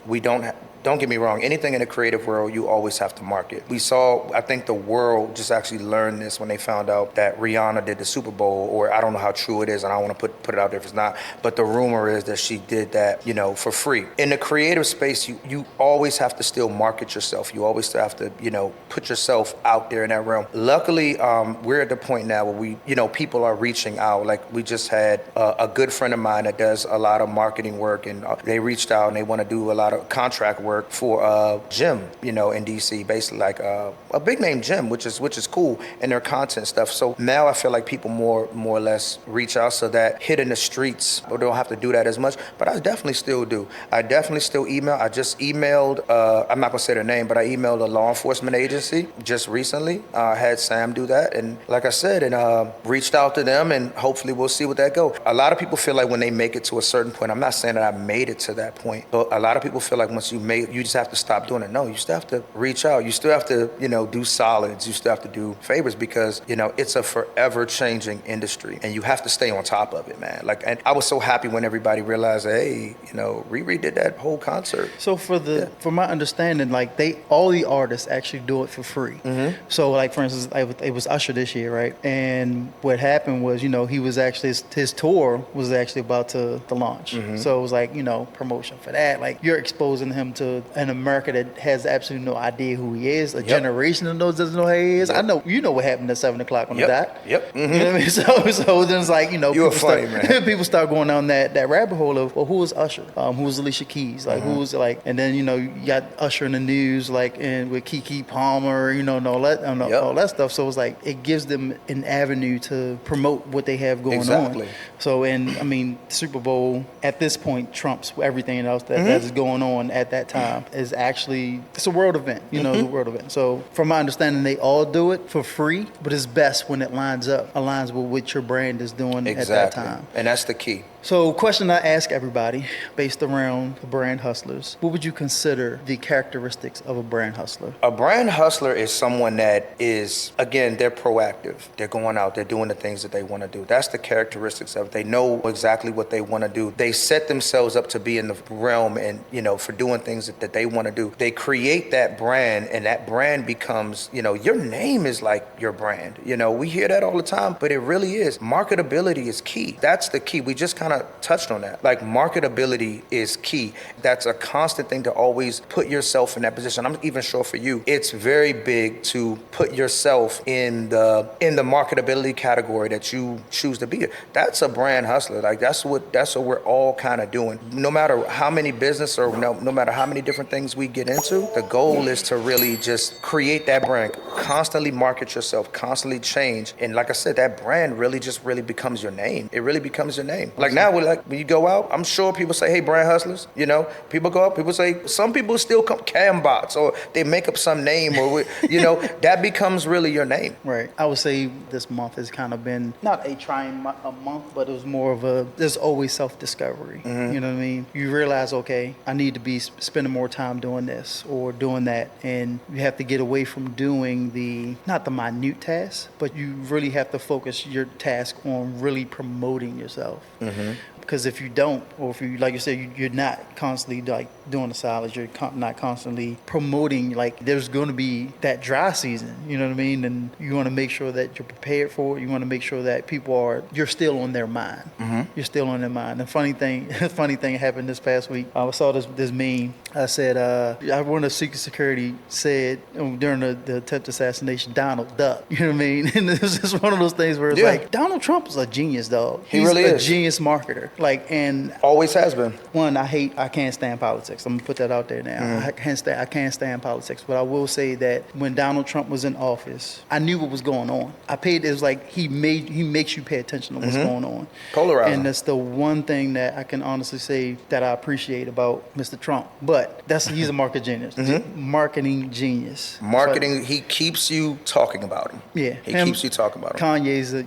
we don't get me wrong, anything in the creative world, you always have to market. I think the world just actually learned this when they found out that Rihanna did the Super Bowl, or I don't know how true it is, and I don't want to put it out there if it's not, but the rumor is that she did that, you know, for free. In the creative space, you always have to still market yourself. You always have to, you know, put yourself out there in that realm. Luckily, we're at the point now where people are reaching out. Like, we just had a good friend of mine that does a lot of marketing work, and they reached out and they want to do a lot of contract work for a gym, you know, in DC, basically like a big name gym, which is cool, and their content stuff. So now I feel like people more or less reach out, so that hit in the streets, or don't have to do that as much. But I definitely still do. I definitely still email. I just emailed, I'm not gonna say their name, but I emailed a law enforcement agency just recently. I had Sam do that, and like I said, and reached out to them, and hopefully we'll see what that goes. A lot of people feel like when they make it to a certain point, I'm not saying that I made it to that point, but a lot of people feel like once you make you just have to stop doing it. No, you still have to reach out. You still have to, do solids. You still have to do favors because, it's a forever changing industry and you have to stay on top of it, man. Like, and I was so happy when everybody realized, hey, Riri did that whole concert. So for my understanding, like all the artists actually do it for free. Mm-hmm. So like, for instance, it was Usher this year, right? And what happened was, he was actually, his tour was actually about to launch. Mm-hmm. So it was like, promotion for that. Like you're exposing him to an America that has absolutely no idea who he is. A generation of those doesn't know who he is. I know, what happened at 7 o'clock on the dot. Yep. Mm-hmm. You know what I mean? So then it's like, man. people start going down that rabbit hole of, well, who was Usher? Who was Alicia Keys? Like, who was like, and then, you got Usher in the news, like, and with Keke Palmer, and all that stuff. So it's like, it gives them an avenue to promote what they have going on. So, and I mean, Super Bowl at this point trumps everything else that is going on at that time. Is actually, it's a world event, the world event. So from my understanding, they all do it for free, but it's best when it aligns with what your brand is doing at that time. And that's the key. So, question I ask everybody based around the brand hustlers, what would you consider the characteristics of a brand hustler? A brand hustler is someone that is, again, they're proactive. They're going out, they're doing the things that they want to do. That's the characteristics of it. They know exactly what they want to do. They set themselves up to be in the realm and, for doing things that they want to do. They create that brand and that brand becomes, your name is like your brand. We hear that all the time, but it really is. Marketability is key. That's the key. We just kind of touched on that. Like marketability is key. That's a constant thing to always put yourself in that position. I'm even sure for you, it's very big to put yourself in the marketability category that you choose to be. That's a brand hustler. Like that's what we're all kind of doing. No matter how many business or no matter how many different things we get into, the goal is to really just create that brand, constantly market yourself, constantly change. And like I said, that brand really becomes your name. It really becomes your name. Like now, when you go out, I'm sure people say, hey, brand hustlers, people go up, people say, some people still come Camerabots or they make up some name or, that becomes really your name. Right. I would say this month has kind of been not a trying month, but it was more of there's always self-discovery. Mm-hmm. You know what I mean? You realize, okay, I need to be spending more time doing this or doing that. And you have to get away from doing not the minute tasks, but you really have to focus your task on really promoting yourself. Mm-hmm. Because if you don't, or if you, like you said, you're not constantly like doing the solids, you're not constantly promoting, like there's going to be that dry season, you know what I mean? And you want to make sure that you're prepared for it. You want to make sure that you're still on their mind. Mm-hmm. You're still on their mind. The funny thing happened this past week. I saw this meme. I said, one of Secret Security said during the attempted assassination, Donald Duck. You know what I mean? And it's just one of those things where it's like, Donald Trump is a genius, dog. He really is. He's a genius marketer. Like, and always has been. One, I can't stand politics. I'm gonna put that out there now. Mm. I can't stand politics. But I will say that when Donald Trump was in office, I knew what was going on. It was like he makes you pay attention to what's going on. Polarizing. And that's the one thing that I can honestly say that I appreciate about Mr. Trump. But he's a market genius. Marketing genius. Marketing, he keeps you talking about him. Yeah. He keeps you talking about him.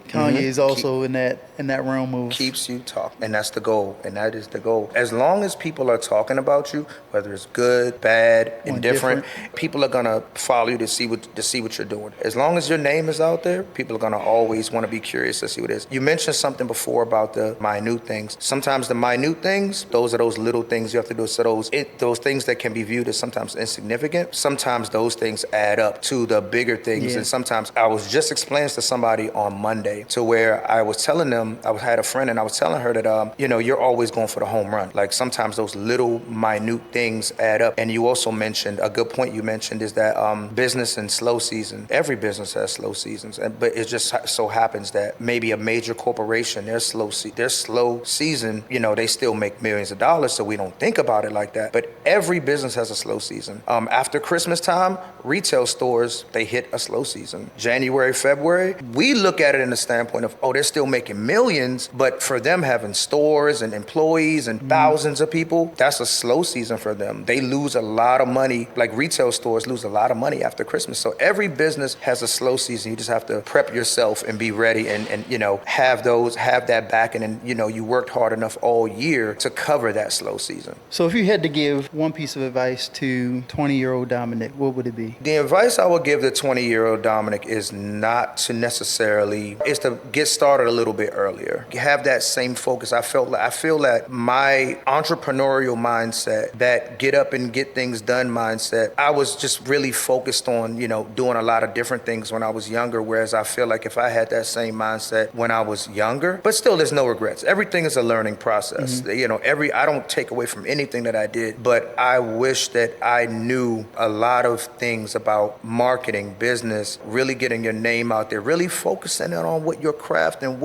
Kanye's also in that realm of keeps you talking. And that's the goal. And that is the goal. As long as people are talking about you, whether it's good, bad, indifferent, people are gonna follow you to see what you're doing. As long as your name is out there, people are gonna always want to be curious to see what it is. You mentioned something before about the minute things. Sometimes the minute things, those are those little things you have to do. So those things that can be viewed as sometimes insignificant, sometimes those things add up to the bigger things. And sometimes I was just explaining to somebody on Monday to where I was telling them, I had a friend and I was telling her that, you're always going for the home run. Like sometimes those little minute things add up. And you also mentioned, a good point you mentioned is that business and slow season, every business has slow seasons. But it just so happens that maybe a major corporation, their slow season, they still make millions of dollars. So we don't think about it like that. But every business has a slow season. After Christmas time, retail stores, they hit a slow season. January, February, we look at it in the standpoint of, they're still making millions, but for them having stores and employees and thousands of people, that's a slow season for them. They lose a lot of money, like retail stores lose a lot of money after Christmas. So every business has a slow season. You just have to prep yourself and be ready and have that backing, and you worked hard enough all year to cover that slow season. So if you had to give one piece of advice to 20-year-old Dominic, what would it be? The advice I would give the 20-year-old Dominic is not to necessarily, is to get started a little bit earlier. Have that same focus. I feel that my entrepreneurial mindset, that get up and get things done mindset, I was just really focused on, doing a lot of different things when I was younger, whereas I feel like if I had that same mindset when I was younger, but still there's no regrets. Everything is a learning process. I don't take away from anything that I did, but I wish that I knew a lot of things about marketing, business, really getting your name out there, really focusing on what your craft and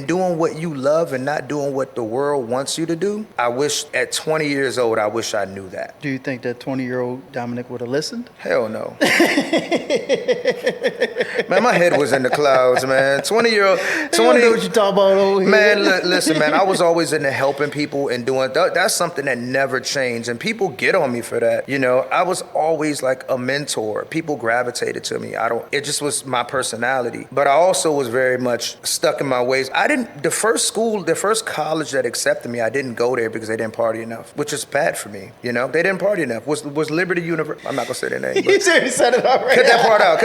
doing what you love and not doing what the world wants you to do. I wish at 20 years old, I wish I knew that. Do you think that 20-year-old Dominic would have listened? Hell no. Man, my head was in the clouds, man. 20-year-old. You don't know what you're talking about over here. Man, listen, man, I was always into helping people and doing, that's something that never changed. And people get on me for that. I was always like a mentor. People gravitated to me. It just was my personality. But I also was very much stuck in my ways. The first college that accepted me, I didn't go there because they didn't party enough, which is bad for me. They didn't party enough. Was Liberty University? I'm not going to say their name. You said it already. Cut that part out.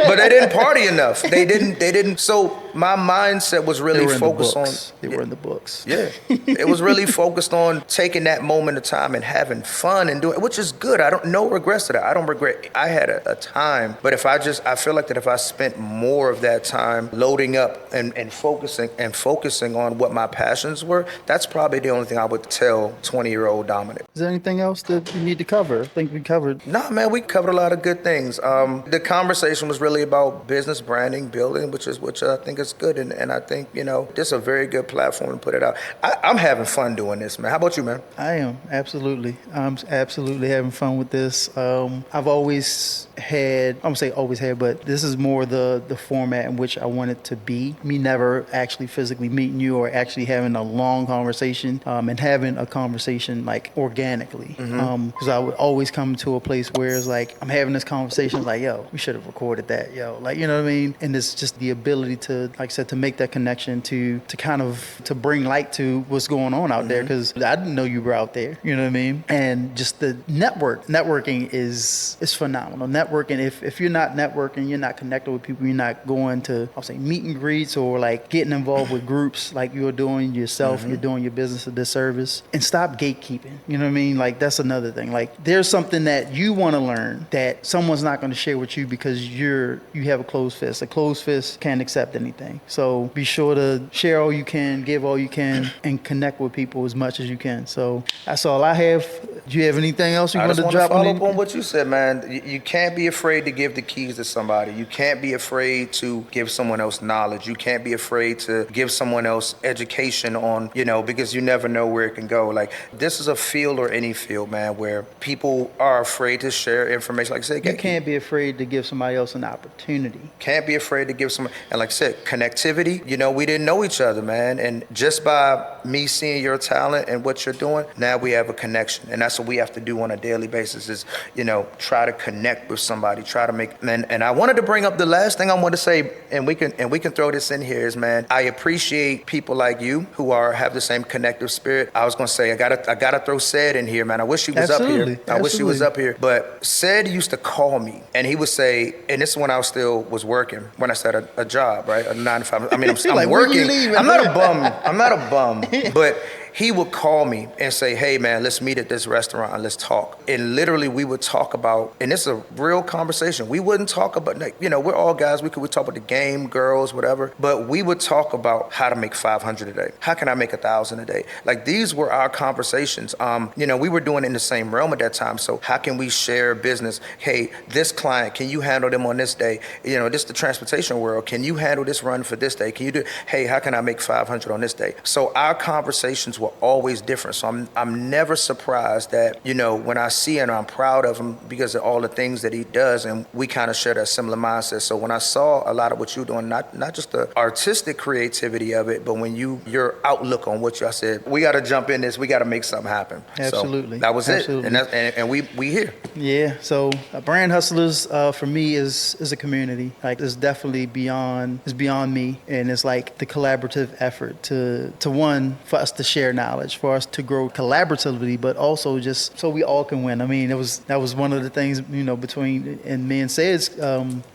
But they didn't party enough. They didn't. So my mindset was really focused on. They were in the books. Yeah. It was really focused on taking that moment of time and having fun and doing, which is good. No regrets to that. I don't regret. I had a time, but I feel like that if I spent more of that time loading up and focusing on what my passions were, that's probably the only thing I would tell 20-year-old Dominic. Is there anything else that you need to cover? I think we covered. Nah, man, we covered a lot of good things. The conversation was really about business branding, building, which I think is good. And I think, this is a very good platform to put it out. I'm having fun doing this, man. How about you, man? I am, absolutely. I'm absolutely having fun with this. I've always had, I don't say always had, but this is more the format in which I want it to be. Me never actually physically meeting you or actually having a long conversation and having a conversation like organically. Because I would always come to a place where it's like, I'm having this conversation like, yo, we should have recorded that, yo. Like, you know what I mean? And it's just the ability to, like I said, to make that connection, to kind of, to bring light to what's going on out there. Because I didn't know you were out there, you know what I mean? And just the networking is phenomenal. Networking, if you're not networking, you're not connected with people, you're not going to, I'll say, meet and greets or like getting involved with groups like you're doing yourself, you're doing your business a disservice. And stop gatekeeping, you know what I mean? Like, that's another thing. Like, there's something that you want to learn that someone's not going to share with you because you have a closed fist. A closed fist can't accept anything. So be sure to share all you can, give all you can, and connect with people as much as you can. So that's all I have. Do you have anything else you want to drop? I just want to follow up on what you said, man. You can't be afraid to give the keys to somebody. You can't be afraid to give someone else knowledge. You can't be afraid to give someone else education on, because you never know where it can go. Like, this is a field or any field, man, where people are afraid to share information. Like I said, you can't be afraid to give somebody else an opportunity. Can't be afraid to give someone, and like I said, connectivity. We didn't know each other, man. And just by me seeing your talent and what you're doing, now we have a connection. And that's what we have to do on a daily basis is, try to connect with somebody, try to make, and I wanted to bring up the last thing I want to say, and we can throw this in here is, man, I appreciate people like you who have the same connective spirit. I was going to say, I gotta throw Said in here, man. I wish he was up here. I wish he was up here. But Said used to call me and he would say, and this is when I still was working, when I started a job, right? A 9 to 5. I mean, I'm like, working. I'm not a bum, but he would call me and say, hey, man, let's meet at this restaurant and let's talk. And literally we would talk about, and this is a real conversation. We wouldn't talk about, we're all guys. We could talk about the game, girls, whatever. But we would talk about how to make 500 a day. How can I make 1,000 a day? Like, these were our conversations. We were doing it in the same realm at that time. So how can we share business? Hey, this client, can you handle them on this day? This is the transportation world. Can you handle this run for this day? Can you do, hey, how can I make 500 on this day? So our conversations were always different. So I'm never surprised that, you know, when I see him, I'm proud of him because of all the things that he does, and we kind of share that similar mindset. So when I saw a lot of what you're doing, not just the artistic creativity of it, but when your outlook on what I said, we got to jump in this, we got to make something happen. Absolutely. So that was Absolutely. it, and we here. Yeah. So Brand Hustlers for me is a community. Like it's definitely beyond me, and it's like the collaborative effort to one, for us to share knowledge, for us to grow collaboratively, but also just so we all can win. I mean, that was one of the things, you know, between in me and Said's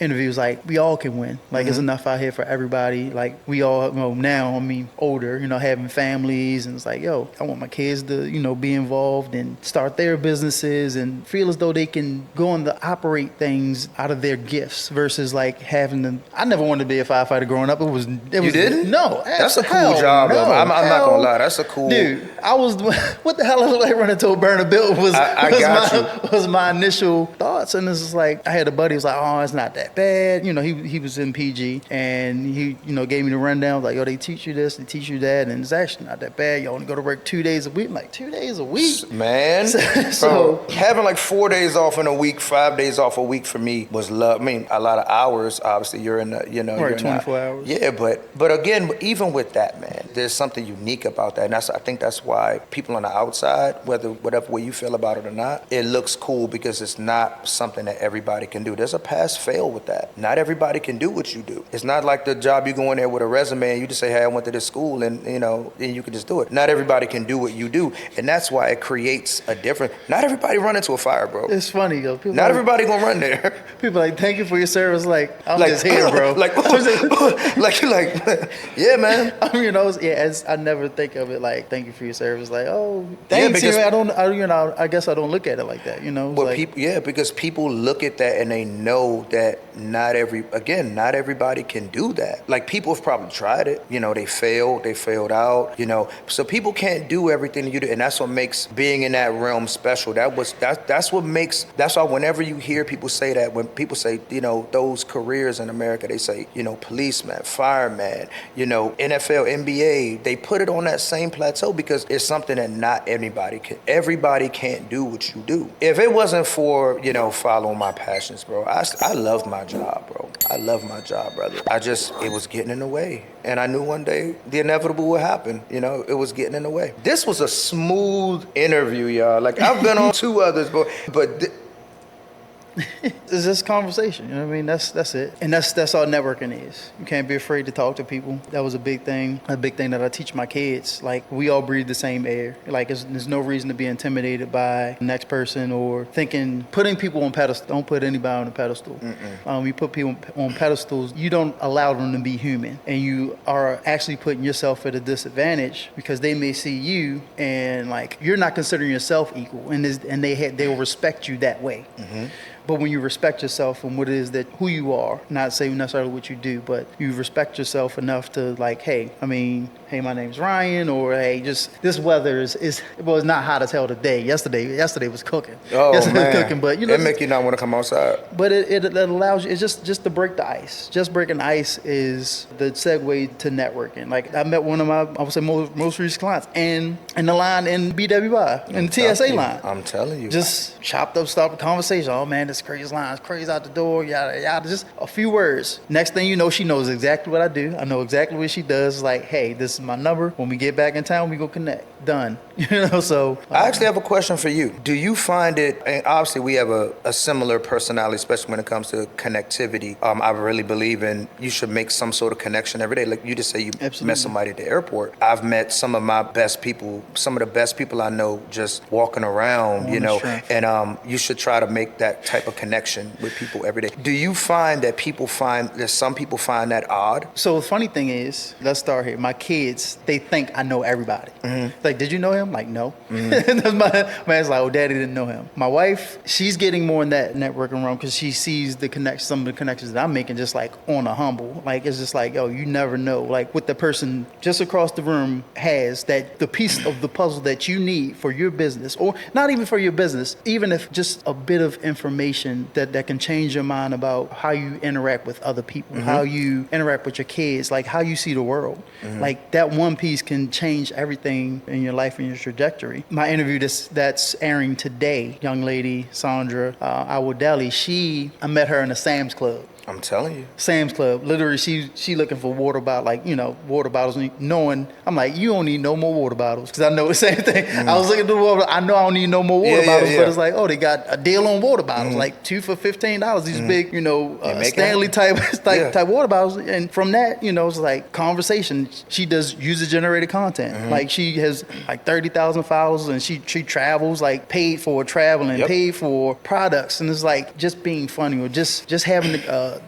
interviews, like we all can win. Like there's enough out here for everybody. Like we all, you know, now, I mean, older, you know, having families, and it's like, yo, I want my kids to, you know, be involved and start their businesses and feel as though they can go on to operate things out of their gifts versus like having them. I never wanted to be a firefighter growing up. It was You didn't? No. That's a cool job, though. I'm not gonna lie. That's a cool. Dude, I was, what the hell is like running to a burner building was my initial thoughts. And it's just like, I had a buddy who was like, oh, it's not that bad. You know, he was in PG, and he, you know, gave me the rundown. Like, yo, they teach you this, they teach you that, and it's actually not that bad. You only go to work 2 days a week. I'm like, 2 days a week? Man. So having like 4 days off in a week, 5 days off a week for me was love. I mean, a lot of hours, obviously, you're in the, you know. Right, 24 hours. Yeah, but again, even with that, man, there's something unique about that. And I think that's why people on the outside, whatever way you feel about it or not, it looks cool because it's not something that everybody can do. There's a pass fail with that. Not everybody can do what you do. It's not like the job you go in there with a resume and you just say, hey, I went to this school, and you know, and you can just do it. Not everybody can do what you do, and that's why it creates a different. Not everybody run into a fire, bro. It's funny, though. Not everybody gonna run there. People like, thank you for your service. Like, I'm just here, bro. Yeah, man. I mean, you know, I never think of it like, thank you for your service. Like, oh, thanks. Yeah, I guess I don't look at it like that, you know? Well, like, because people look at that and they know that not everybody can do that. Like, people have probably tried it, you know, they failed out, you know, so people can't do everything you do, and that's what makes being in that realm special. That's why whenever you hear people say that, when people say, you know, those careers in America, they say, you know, policeman, fireman, you know, NFL, NBA, they put it on that same plateau because it's something that not everybody can't do what you do. If it wasn't for, you know, following my passions, bro, I loved my job, bro. I love my job, brother. It was getting in the way. And I knew one day the inevitable would happen. You know, it was getting in the way. This was a smooth interview, y'all. Like, I've been on 2 others, but it's just conversation, you know what I mean? That's it. And that's all networking is. You can't be afraid to talk to people. That was a big thing that I teach my kids. Like, we all breathe the same air. Like, there's no reason to be intimidated by the next person or putting people on pedestals. Don't put anybody on a pedestal. You put people on pedestals, you don't allow them to be human. And you are actually putting yourself at a disadvantage because they may see you and, like, you're not considering yourself equal. And they will respect you that way. But when you respect yourself and what it is who you are, not saying necessarily what you do, but you respect yourself enough to, like, hey, my name's Ryan, or hey, just this weather is not hot as hell today. Yesterday was cooking. Oh, yesterday man. was cooking, but you know, it make you not want to come outside. But it allows you. It's just to break the ice. Just breaking the ice is the segue to networking. Like, I met one of my, I would say, most recent clients in the line in BWI, in the TSA line. I'm telling you. Just chopped up, stopped the conversation. Oh man, this crazy line, it's crazy out the door, yada yada. Just a few words. Next thing you know, she knows exactly what I do. I know exactly what she does. It's like, hey, this is my number. When we get back in town, we go connect. Done. You know, so. I actually have a question for you. Do you find it, and obviously we have a similar personality, especially when it comes to connectivity. I really believe in you should make some sort of connection every day. Like you just say you Absolutely. met somebody at the airport. I've met some of the best people I know just walking around, you know, and you should try to make that type of connection with people every day. Do you find that some people find that odd? So the funny thing is, let's start here. My kids, they think I know everybody. Like, did you know him? Like, no. My man's like, oh, daddy didn't know him. My wife, she's getting more in that networking realm because she sees some of the connections that I'm making just like on a humble. Like, it's just like, oh, you never know. Like, what the person just across the room has, that the piece of the puzzle that you need for your business, or not even for your business, even if just a bit of information that can change your mind about how you interact with other people, how you interact with your kids, like how you see the world. Like, that one piece can change everything in your life and your trajectory. My interview that's airing today, young lady Sandra Awodeli, I met her in a Sam's Club. I'm telling you. Sam's Club. Literally, she looking for water water bottles. Knowing, I'm like, you don't need no more water bottles. Because I know the same thing. I was looking at the water. I know I don't need no more water bottles. But it's like, oh, they got a deal on water bottles. Like 2 for $15. These big, Stanley type water bottles. And from that, it's like conversation. She does user-generated content. Like she has like 30,000 followers, and she travels, like paid for traveling, paid for products. And it's like just being funny or just having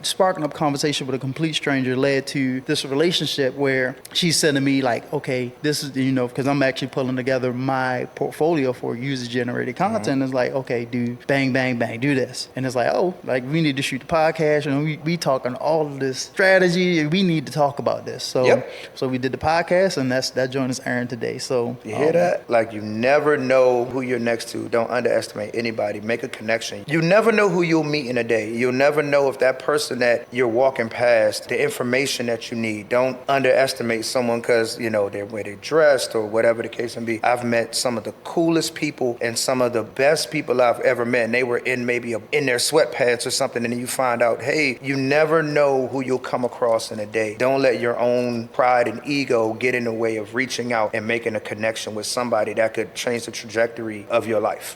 sparking up conversation with a complete stranger led to this relationship where she's sending me like, okay, this is, because I'm actually pulling together my portfolio for user-generated content. It's like, okay, do bang, bang, bang, do this. And it's like, oh, like we need to shoot the podcast, and we talking all of this strategy. We need to talk about this. So we did the podcast, and that joint is airing today. So you hear that? Like, you never know who you're next to. Don't underestimate anybody. Make a connection. You never know who you'll meet in a day. You'll never know if that person that you're walking past, the information that you need. Don't underestimate someone because, they're where they're dressed or whatever the case may be. I've met some of the coolest people and some of the best people I've ever met. And they were in in their sweatpants or something. And then you find out, hey, you never know who you'll come across in a day. Don't let your own pride and ego get in the way of reaching out and making a connection with somebody that could change the trajectory of your life.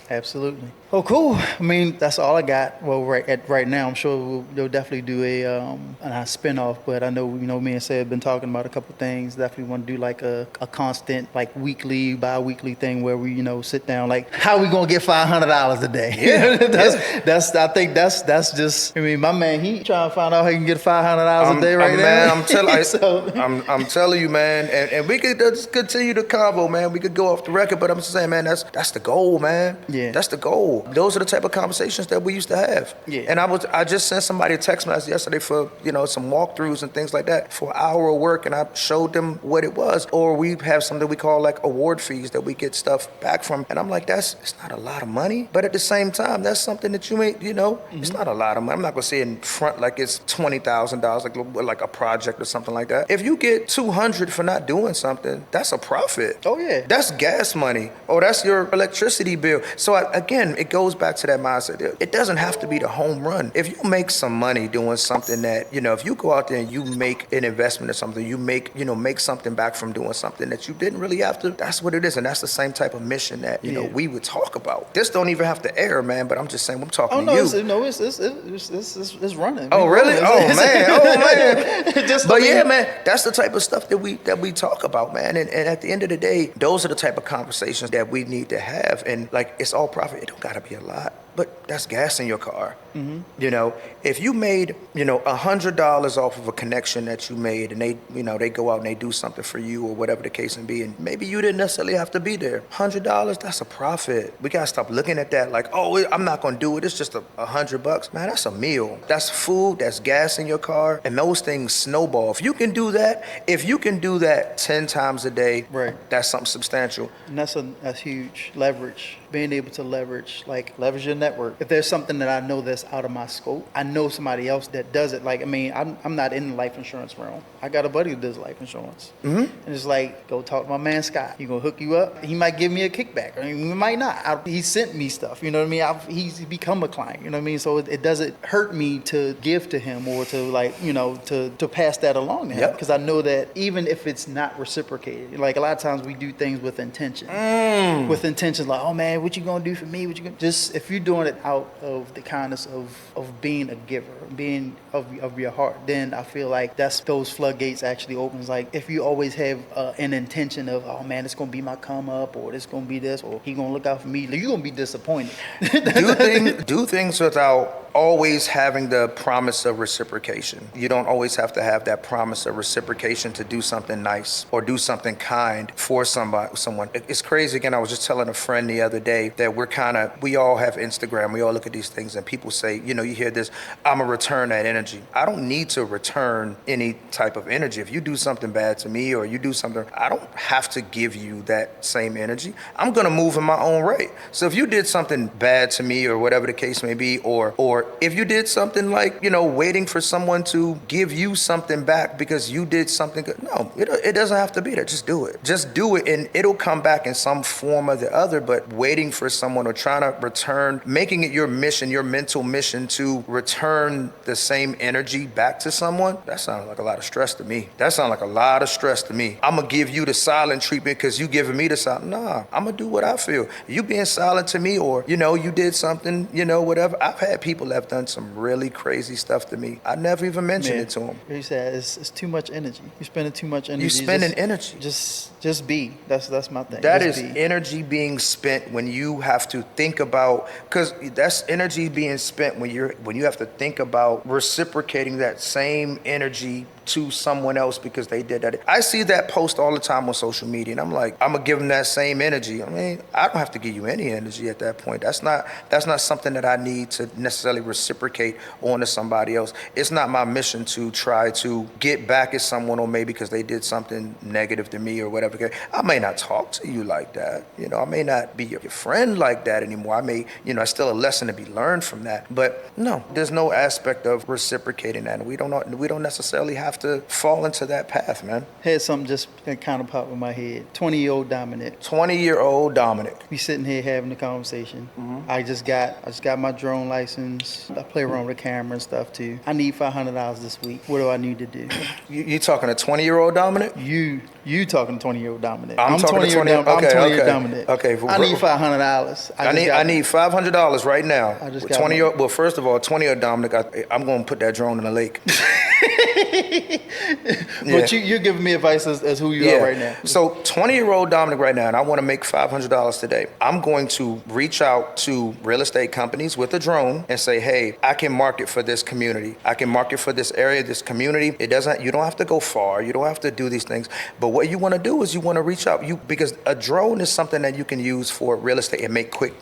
Absolutely. Oh, cool. I mean, that's all I got. Well, right now, I'm sure we'll definitely do a spin-off, but I know, me and Seb have been talking about a couple things. Definitely want to do like a constant, like weekly, bi-weekly thing where we, sit down, like, how we going to get $500 a day? Yeah. I think that's just, my man, he trying to find out how he can get $500 a day right now. Man, I'm telling you, man, and we could just continue the convo, man. We could go off the record, but I'm just saying, man, that's the goal, man. Yeah. That's the goal. Those are the type of conversations that we used to have. Yeah. And I just sent somebody a text message yesterday for, some walkthroughs and things like that for an hour of work, and I showed them what it was. Or we have something we call like award fees that we get stuff back from. And I'm like, it's not a lot of money. But at the same time, that's something that you may, it's not a lot of money. I'm not going to say in front like it's $20,000, like a project or something like that. If you get $200 for not doing something, that's a profit. Oh, yeah. That's gas money. Or that's your electricity bill. So again, it goes back to that mindset. It doesn't have to be the home run. If you make some money doing something that, if you go out there and you make an investment or something, you make something back from doing something that you didn't really have to, that's what it is. And that's the same type of mission that, we would talk about. This don't even have to air, man, but I'm just saying, I'm talking to you. It's running. Oh, really? Oh, man. Yeah, man, that's the type of stuff that we talk about, man. And at the end of the day, those are the type of conversations that we need to have. And like, it's all profit. It don't gotta be a lot, but that's gas in your car. If you made, $100 off of a connection that you made, and they go out and they do something for you or whatever the case may be, and maybe you didn't necessarily have to be there. $100, that's a profit. We gotta stop looking at that like, oh, I'm not gonna do it. It's just $100. Man, that's a meal. That's food. That's gas in your car, and those things snowball. If you can do that 10 times a day, right? That's something substantial. And that's huge leverage. Being able to leverage your network. If there's something that I know that's out of my scope, I know somebody else that does it. Like, I'm not in the life insurance realm. I got a buddy who does life insurance. And it's like, go talk to my man Scott. He gonna hook you up. He might give me a kickback. He might not. He sent me stuff. You know what I mean? He's become a client. You know what I mean? So it doesn't hurt me to give to him or to to pass that along to him. Because I know that even if it's not reciprocated, like a lot of times we do things with intention. With intentions like, oh man, what you gonna do for me? Just if you're doing it out of the kindness of being a giver, being of your heart, then I feel like those floodgates actually opens. Like if you always have an intention of, oh man, it's gonna be my come up, or it's gonna be this, or he gonna look out for me, you're gonna be disappointed. Do things without always having the promise of reciprocation. You don't always have to have that promise of reciprocation to do something nice or do something kind for someone. It's crazy. Again, I was just telling a friend the other day that we all have Instagram, we all look at these things and people say, you know, you hear this, I'm gonna return that energy. I don't need to return any type of energy. If you do something bad to me or you do something, I don't have to give you that same energy. I'm gonna move in my own right. So if you did something bad to me or whatever the case may be, or if you did something like, you know, waiting for someone to give you something back because you did something good, no, it doesn't have to be that. Just do it. Just do it and it'll come back in some form or the other. But waiting for someone or trying to return, making it your mission, your mental mission to return the same energy back to someone, that sounds like a lot of stress to me. That sounds like a lot of stress to me. I'm gonna give you the silent treatment because you giving me the silent. Nah, I'm gonna do what I feel. You being silent to me, or, you know, you did something, you know, whatever. I've had people that have done some really crazy stuff to me. I never even mentioned it to them. You said it's too much energy. You're spending too much energy. You're spending energy. Just be. That's my thing. That just is be. energy being spent when you have to think about, because that's energy being spent when you have to think about reciprocating that same energy to someone else because they did that. I see that post all the time on social media, and I'm like, I'm gonna give them that same energy. I mean, I don't have to give you any energy at that point. That's not something that I need to necessarily reciprocate onto somebody else. It's not my mission to try to get back at someone, or maybe because they did something negative to me or whatever. I may not talk to you like that. You know, I may not be your friend like that anymore. I may, you know, it's still a lesson to be learned from that. But no, there's no aspect of reciprocating that. We don't necessarily have to fall into that path, man. Had something just kind of pop in my head. 20-year-old Dominic. 20-year-old Dominic. We sitting here having a conversation. I just got my drone license. I play around with the camera and stuff too. I need $500 this week. What do I need to do? You talking to 20-year-old Dominic? You talking to 20-year-old Dominic. I'm talking to 20-year-old Dominic. Okay. I need $500. I need $500 right now. I just 20-year-old. Well, first of all, 20-year-old Dominic, I'm going to put that drone in the lake. But you're giving me advice as who you are right now. So 20-year-old Dominic right now, and I want to make $500 today. I'm going to reach out to real estate companies with a drone and say, hey, I can market for this community. I can market for this area, this community. You don't have to go far. You don't have to do these things. But what you want to do is you want to reach out. Because a drone is something that you can use for real estate and make quick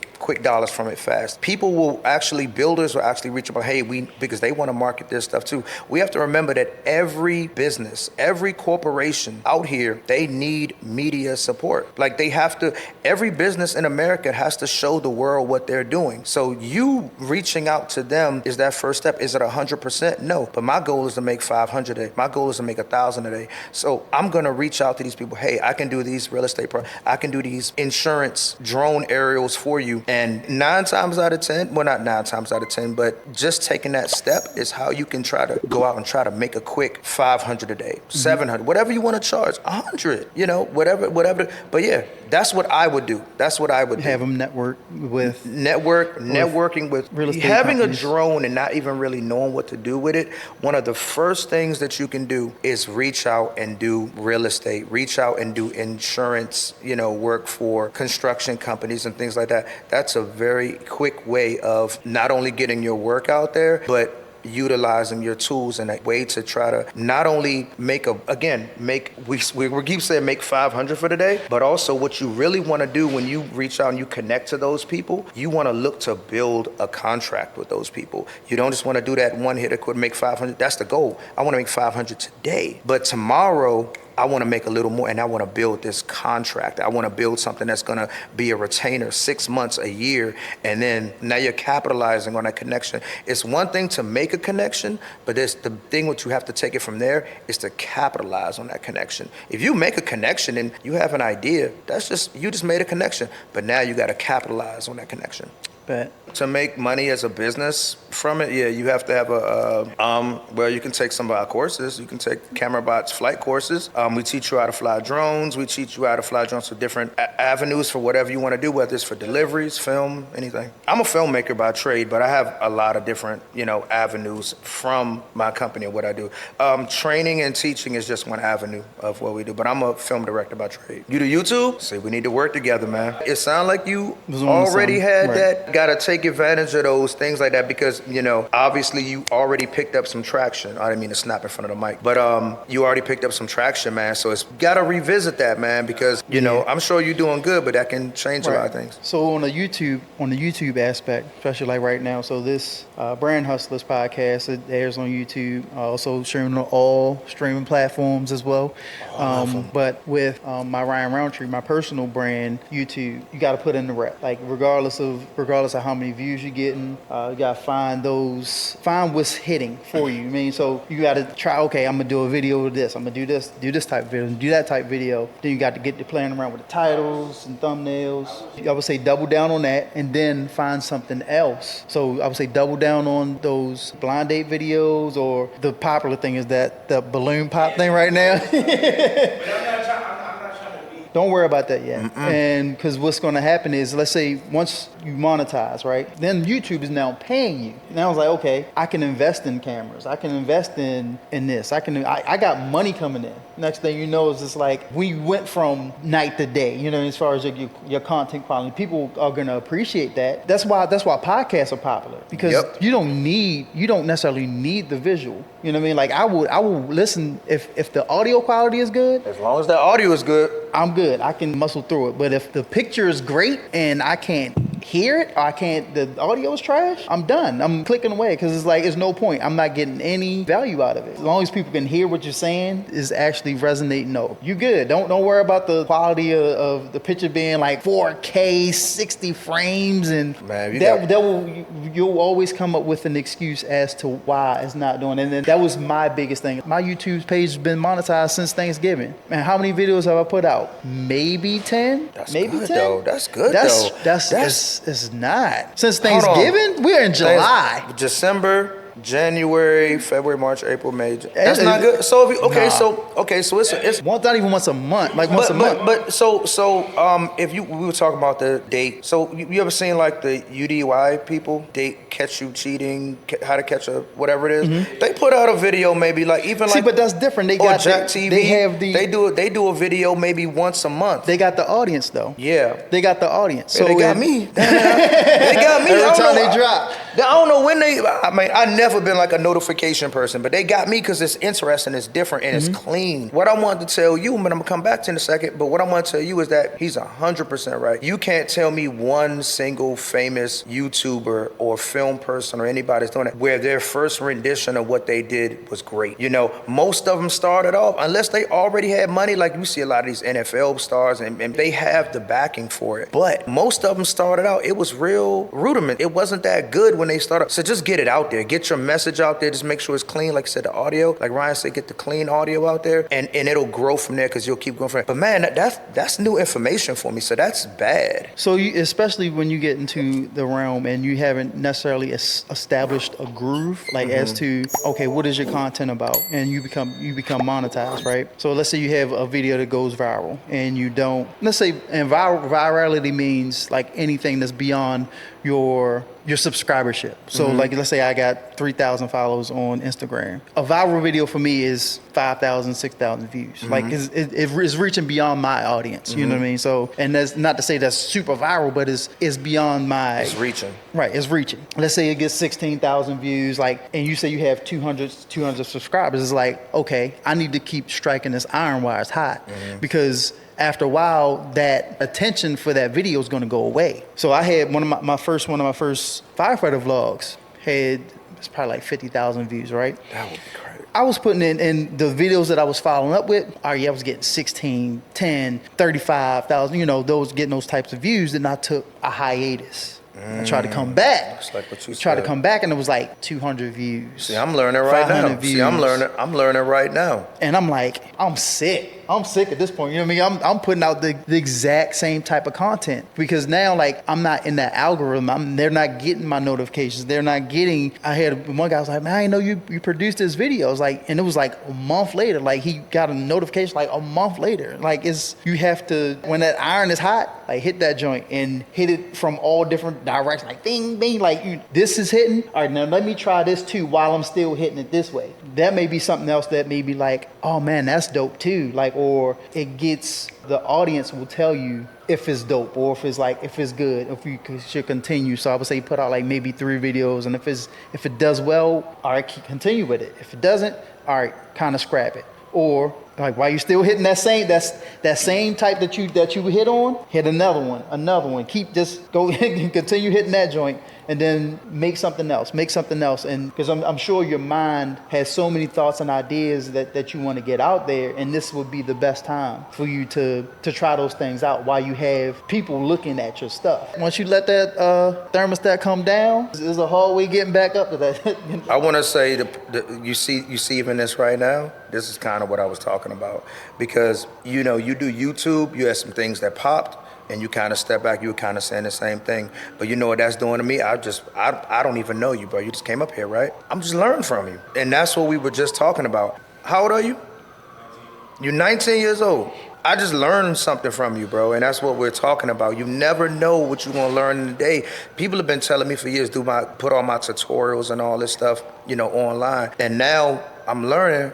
dollars from it fast. Builders will actually reach out, hey, because they want to market their stuff too. We have to remember that every business, every corporation out here, they need media support. Like every business in America has to show the world what they're doing. So you reaching out to them is that first step. Is it 100%? No, but my goal is to make 500 a day. My goal is to make 1,000 a day. So I'm going to reach out to these people. Hey, I can do these real estate I can do these insurance drone aerials for you. And 9 times out of 10, well, not 9 times out of 10, but just taking that step is how you can try to go out and try to make a quick 500 a day, 700, whatever you want to charge, 100, you know, whatever. But yeah, that's what I would do. That's what I would do. Have them networking with real estate having companies. A drone and not even really knowing what to do with it. One of the first things that you can do is reach out and do real estate, reach out and do insurance, you know, work for construction companies and things like that. That's a very quick way of not only getting your work out there, but utilizing your tools in a way to try to not only we keep saying make 500 for the day, but also what you really want to do when you reach out and you connect to those people, you want to look to build a contract with those people. You don't just want to do that one hit or make 500. That's the goal. I want to make 500 today, but tomorrow I want to make a little more, and I want to build this contract. I want to build something that's going to be a retainer 6 months, a year, and then now you're capitalizing on that connection. It's one thing to make a connection, but the thing what you have to take it from there is to capitalize on that connection. If you make a connection and you have an idea, you just made a connection, but now you got to capitalize on that connection. To make money as a business from it, you have to have you can take some of our courses. You can take Camerabots flight courses. We teach you how to fly drones. We teach you how to fly drones for different avenues for whatever you want to do, whether it's for deliveries, film, anything. I'm a filmmaker by trade, but I have a lot of different, avenues from my company and what I do. Training and teaching is just one avenue of what we do, but I'm a film director by trade. You do YouTube? See, we need to work together, man. It sounds like you already had that. gotta take advantage of those things like that because, you know, obviously you already picked up some traction. I didn't mean to snap in front of the mic, but you already picked up some traction, man. So it's gotta revisit that, man, because, you know, I'm sure you're doing good, but that can change a lot of things. So on the YouTube aspect, especially like right now, so this Brand Hustlers podcast, it airs on YouTube, also streaming on all streaming platforms as well. But with my Ryan Roundtree, my personal brand, YouTube, you got to put in the rep. Like regardless of how many views you're getting, you got to find what's hitting for you. I mean, so you got to try. Okay, I'm gonna do a video of this. I'm gonna do this type of video, do that type of video. Then you got to get to playing around with the titles and thumbnails. I would say double down on that, and then find something else. So I would say double down on those blind date videos, or the popular thing is that the balloon pop thing right now. Don't worry about that yet. And because what's going to happen is, let's say once you monetize, right? Then YouTube is now paying you. And I was like, okay, I can invest in cameras. I can invest in this. I got money coming in. Next thing you know is it's like we went from night to day, you know, as far as your content quality. People are going to appreciate that. That's why podcasts are popular, because you don't necessarily need the visual. You know what I mean? Like I will listen if the audio quality is good. As long as the audio is good, I'm good. I can muscle through it. But if the picture is great and I can't hear it, or the audio is trash, I'm done. I'm clicking away because it's like, it's no point. I'm not getting any value out of it. As long as people can hear what you're saying is actually resonating, no, you good. Don't worry about the quality of the picture being like 4K, 60 frames, and man, you'll always come up with an excuse as to why it's not doing it. And then that was my biggest thing. My YouTube page has been monetized since Thanksgiving. Man, how many videos have I put out? Maybe 10? Maybe good 10? though. That's good though. It's not. Since Thanksgiving, we're in July. December, January, February, March, April, May. That's not good. So so it's not even once a month, like once a month. But if we were talking about the date. So you ever seen like the UDY people? They catch you cheating, how to catch a whatever it is. They put out a video maybe like but that's different. They got Jack TV. They do a video maybe once a month. They got the audience though. Yeah, they got the audience. So they got me. They got me. Every time they drop. I don't know when I never been like a notification person, but they got me because it's interesting, it's different, and it's clean. What I wanted to tell you, and I'm gonna come back to in a second, but what I want to tell you is that he's 100% right. You can't tell me one single famous YouTuber or film person or anybody that's doing it where their first rendition of what they did was great. You know, most of them started off, unless they already had money, like you see a lot of these NFL stars, and they have the backing for it. But most of them started out, it was real rudiment. It wasn't that good when they started. So just get it out there. Get your message out there. Just make sure it's clean. Like I said, the audio, like Ryan said, get the clean audio out there, and it'll grow from there because you'll keep going from there. But man, that's new information for me. So that's bad. So especially when you get into the realm and you haven't necessarily established a groove, like as to, okay, what is your content about? And you become monetized, right? So let's say you have a video that goes viral and you don't, let's say, and virality means like anything that's beyond your subscribership. So like, let's say I got 3,000 followers on Instagram. A viral video for me is 5,000, 6,000 views. Like it's reaching beyond my audience. You know what I mean? So, and that's not to say that's super viral, but it's beyond my... It's reaching. Right, it's reaching. Let's say it gets 16,000 views, like, and you say you have 200 subscribers. It's like, okay, I need to keep striking this iron while it's hot, because after a while, that attention for that video is going to go away. So I had one of my first firefighter vlogs it's probably like 50,000 views, right? That would be crazy. I was putting in the videos that I was following up with. I was getting 16, 10, 35,000. You know, getting those types of views. Then I took a hiatus. I tried to come back. Just like what you said. Tried to come back, and it was like 200 views. See, I'm learning right now. Views. See, I'm learning right now. And I'm like, I'm sick. I'm sick at this point. You know what I mean? I'm putting out the exact same type of content, because now, like, I'm not in that algorithm. They're not getting my notifications. They're not getting. I had one guy was like, man, I didn't know you produced this video. I was like, and it was like a month later. Like, he got a notification like a month later. Like, you have to, when that iron is hot, like, hit that joint and hit it from all different directions. Like, bing, bing. Like, this is hitting. All right, now let me try this too while I'm still hitting it this way. That may be something else that may be like, oh man, that's dope too. Like, or it gets, the audience will tell you if it's dope or if it's good, if you should continue. So I would say put out like maybe 3 videos, and if it does well, all right, continue with it. If it doesn't, all right, kind of scrap it. Or like, while you still hitting that same type that you hit on, hit another one. Keep just go continue hitting that joint, and then make something else. And because I'm sure your mind has so many thoughts and ideas that you want to get out there, and this would be the best time for you to try those things out while you have people looking at your stuff. Once you let that thermostat come down, there's a hard way getting back up to that. I want to say you see even this right now. This is kind of what I was talking about, because you do YouTube, you have some things that popped, and you kind of step back, you were kind of saying the same thing. But you know what that's doing to me? I don't even know you, bro. You just came up here, right? I'm just learning from you. And that's what we were just talking about. How old are you? You're 19 years old. I just learned something from you, bro, and that's what we're talking about. You never know what you're gonna learn in the day. People have been telling me for years, put all my tutorials and all this stuff, online. And now I'm learning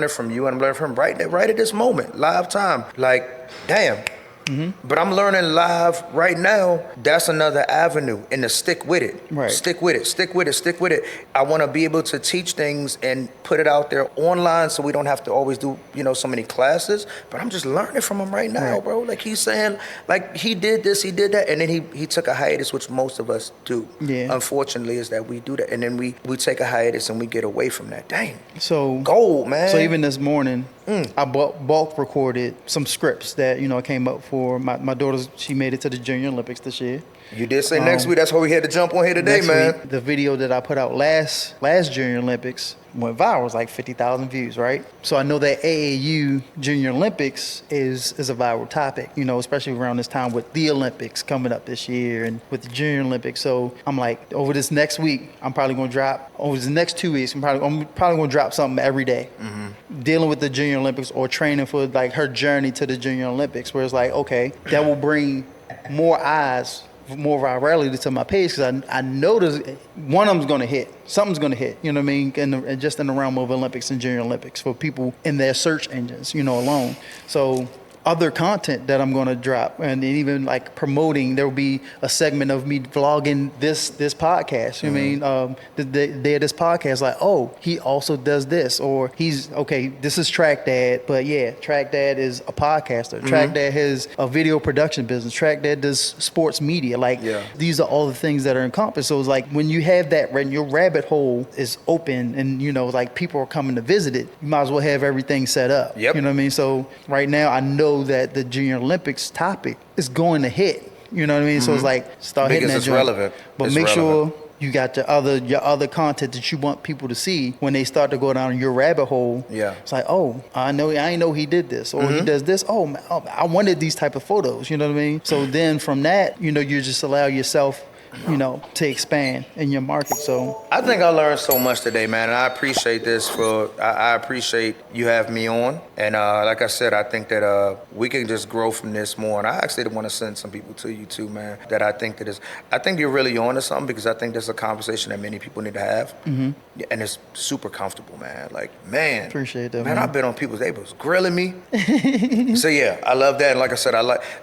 from you, and I'm learning from right at this moment, live time. Like, damn. Mm-hmm. But I'm learning live right now. That's another avenue, and to stick with it. Right. Stick with it. I want to be able to teach things and put it out there online, so we don't have to always do so many classes. But I'm just learning from him right now, bro. Like he's saying, like he did this, he did that, and then he took a hiatus, which most of us do. Yeah. Unfortunately, is that we do that, and then we take a hiatus and we get away from that. Dang. So gold, man. So even this morning, I bulk recorded some scripts that came up for my daughter's. She made it to the Junior Olympics this year. You did say next week. That's why we had to jump on here today, man. Week, the video that I put out last Junior Olympics went viral. It was like 50,000 views, right? So I know that AAU Junior Olympics is a viral topic, especially around this time with the Olympics coming up this year and with the Junior Olympics. So I'm like, over this next week, I'm probably going to drop, over the next 2 weeks, I'm probably going to drop something every day, dealing with the Junior Olympics or training for like her journey to the Junior Olympics, where it's like, okay, that will bring more eyes, more virality to my page, because I know one of them's going to hit. Something's going to hit, you know what I mean? And just in the realm of Olympics and Junior Olympics for people in their search engines, alone. So other content that I'm going to drop, and even like promoting, there will be a segment of me vlogging this podcast. You know what I mean? The day of this podcast, like, oh, he also does this, or this is Track Dad, but yeah, Track Dad is a podcaster. Track Dad has a video production business. Track Dad does sports media. Like, these are all the things that are encompassed. So it's like when you have that, when your rabbit hole is open, and like people are coming to visit it, you might as well have everything set up. Yep. You know what I mean? So right now, I know that the Junior Olympics topic is going to hit. You know what I mean? So it's like, start hitting that joint. Relevant. But make sure you got your other content that you want people to see when they start to go down your rabbit hole. Yeah. It's like, oh, I ain't know he did this, or he does this. Oh, man, I wanted these type of photos. You know what I mean? So then from that, you just allow yourself, to expand in your market. So I think I learned so much today, man, and I appreciate this. I appreciate you having me on, and like I said, I think that we can just grow from this more. And I actually want to send some people to you too, man. That I think you're really on to something, because I think there's a conversation that many people need to have, and it's super comfortable, man. Like, man, appreciate that, man. I've been on people's tables grilling me. So yeah, I love that. And like I said,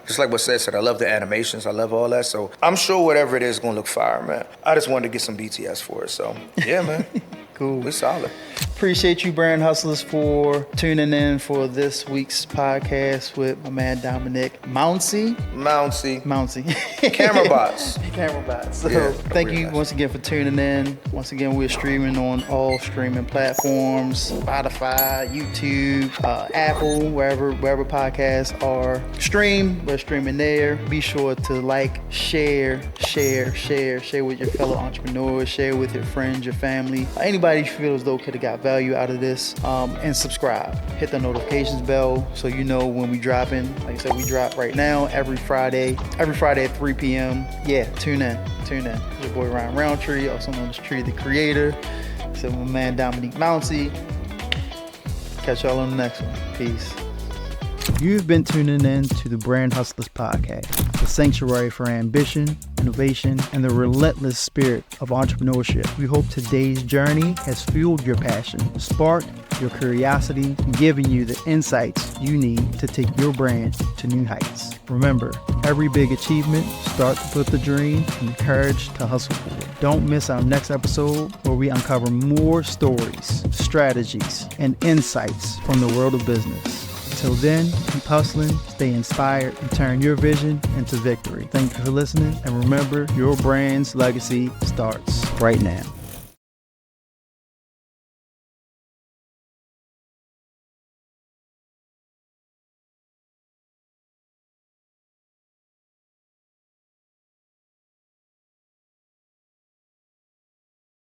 just like what Seth said, I love the animations. I love all that. So I'm sure whatever it is gonna look fire, man. I just wanted to get some BTS for it. So yeah, man. Cool. We solid. Appreciate you, Brand Hustlers, for tuning in for this week's podcast with my man Dominic Mounsey. Camerabots. So thank you once again for tuning in. Once again, we're streaming on all streaming platforms: Spotify, YouTube, Apple, wherever podcasts are streamed. We're streaming there. Be sure to like, share with your fellow entrepreneurs, share with your friends, your family, anybody you feel as though could have got value out of this, and subscribe. Hit the notifications bell so you know when we drop in. Like I said, we drop right now every Friday at 3 p.m. Yeah, tune in. Your boy Ryan Roundtree, also known as Tree the Creator. So my man Dominic Mounsey. Catch y'all on the next one. Peace. You've been tuning in to the Brand Hustlers podcast, the sanctuary for ambition, innovation, and the relentless spirit of entrepreneurship. We hope today's journey has fueled your passion, sparked your curiosity, and given you the insights you need to take your brand to new heights. Remember, every big achievement starts with the dream and the courage to hustle for it. Don't miss our next episode where we uncover more stories, strategies, and insights from the world of business. Until then, keep hustling, stay inspired, and turn your vision into victory. Thank you for listening, and remember, your brand's legacy starts right now.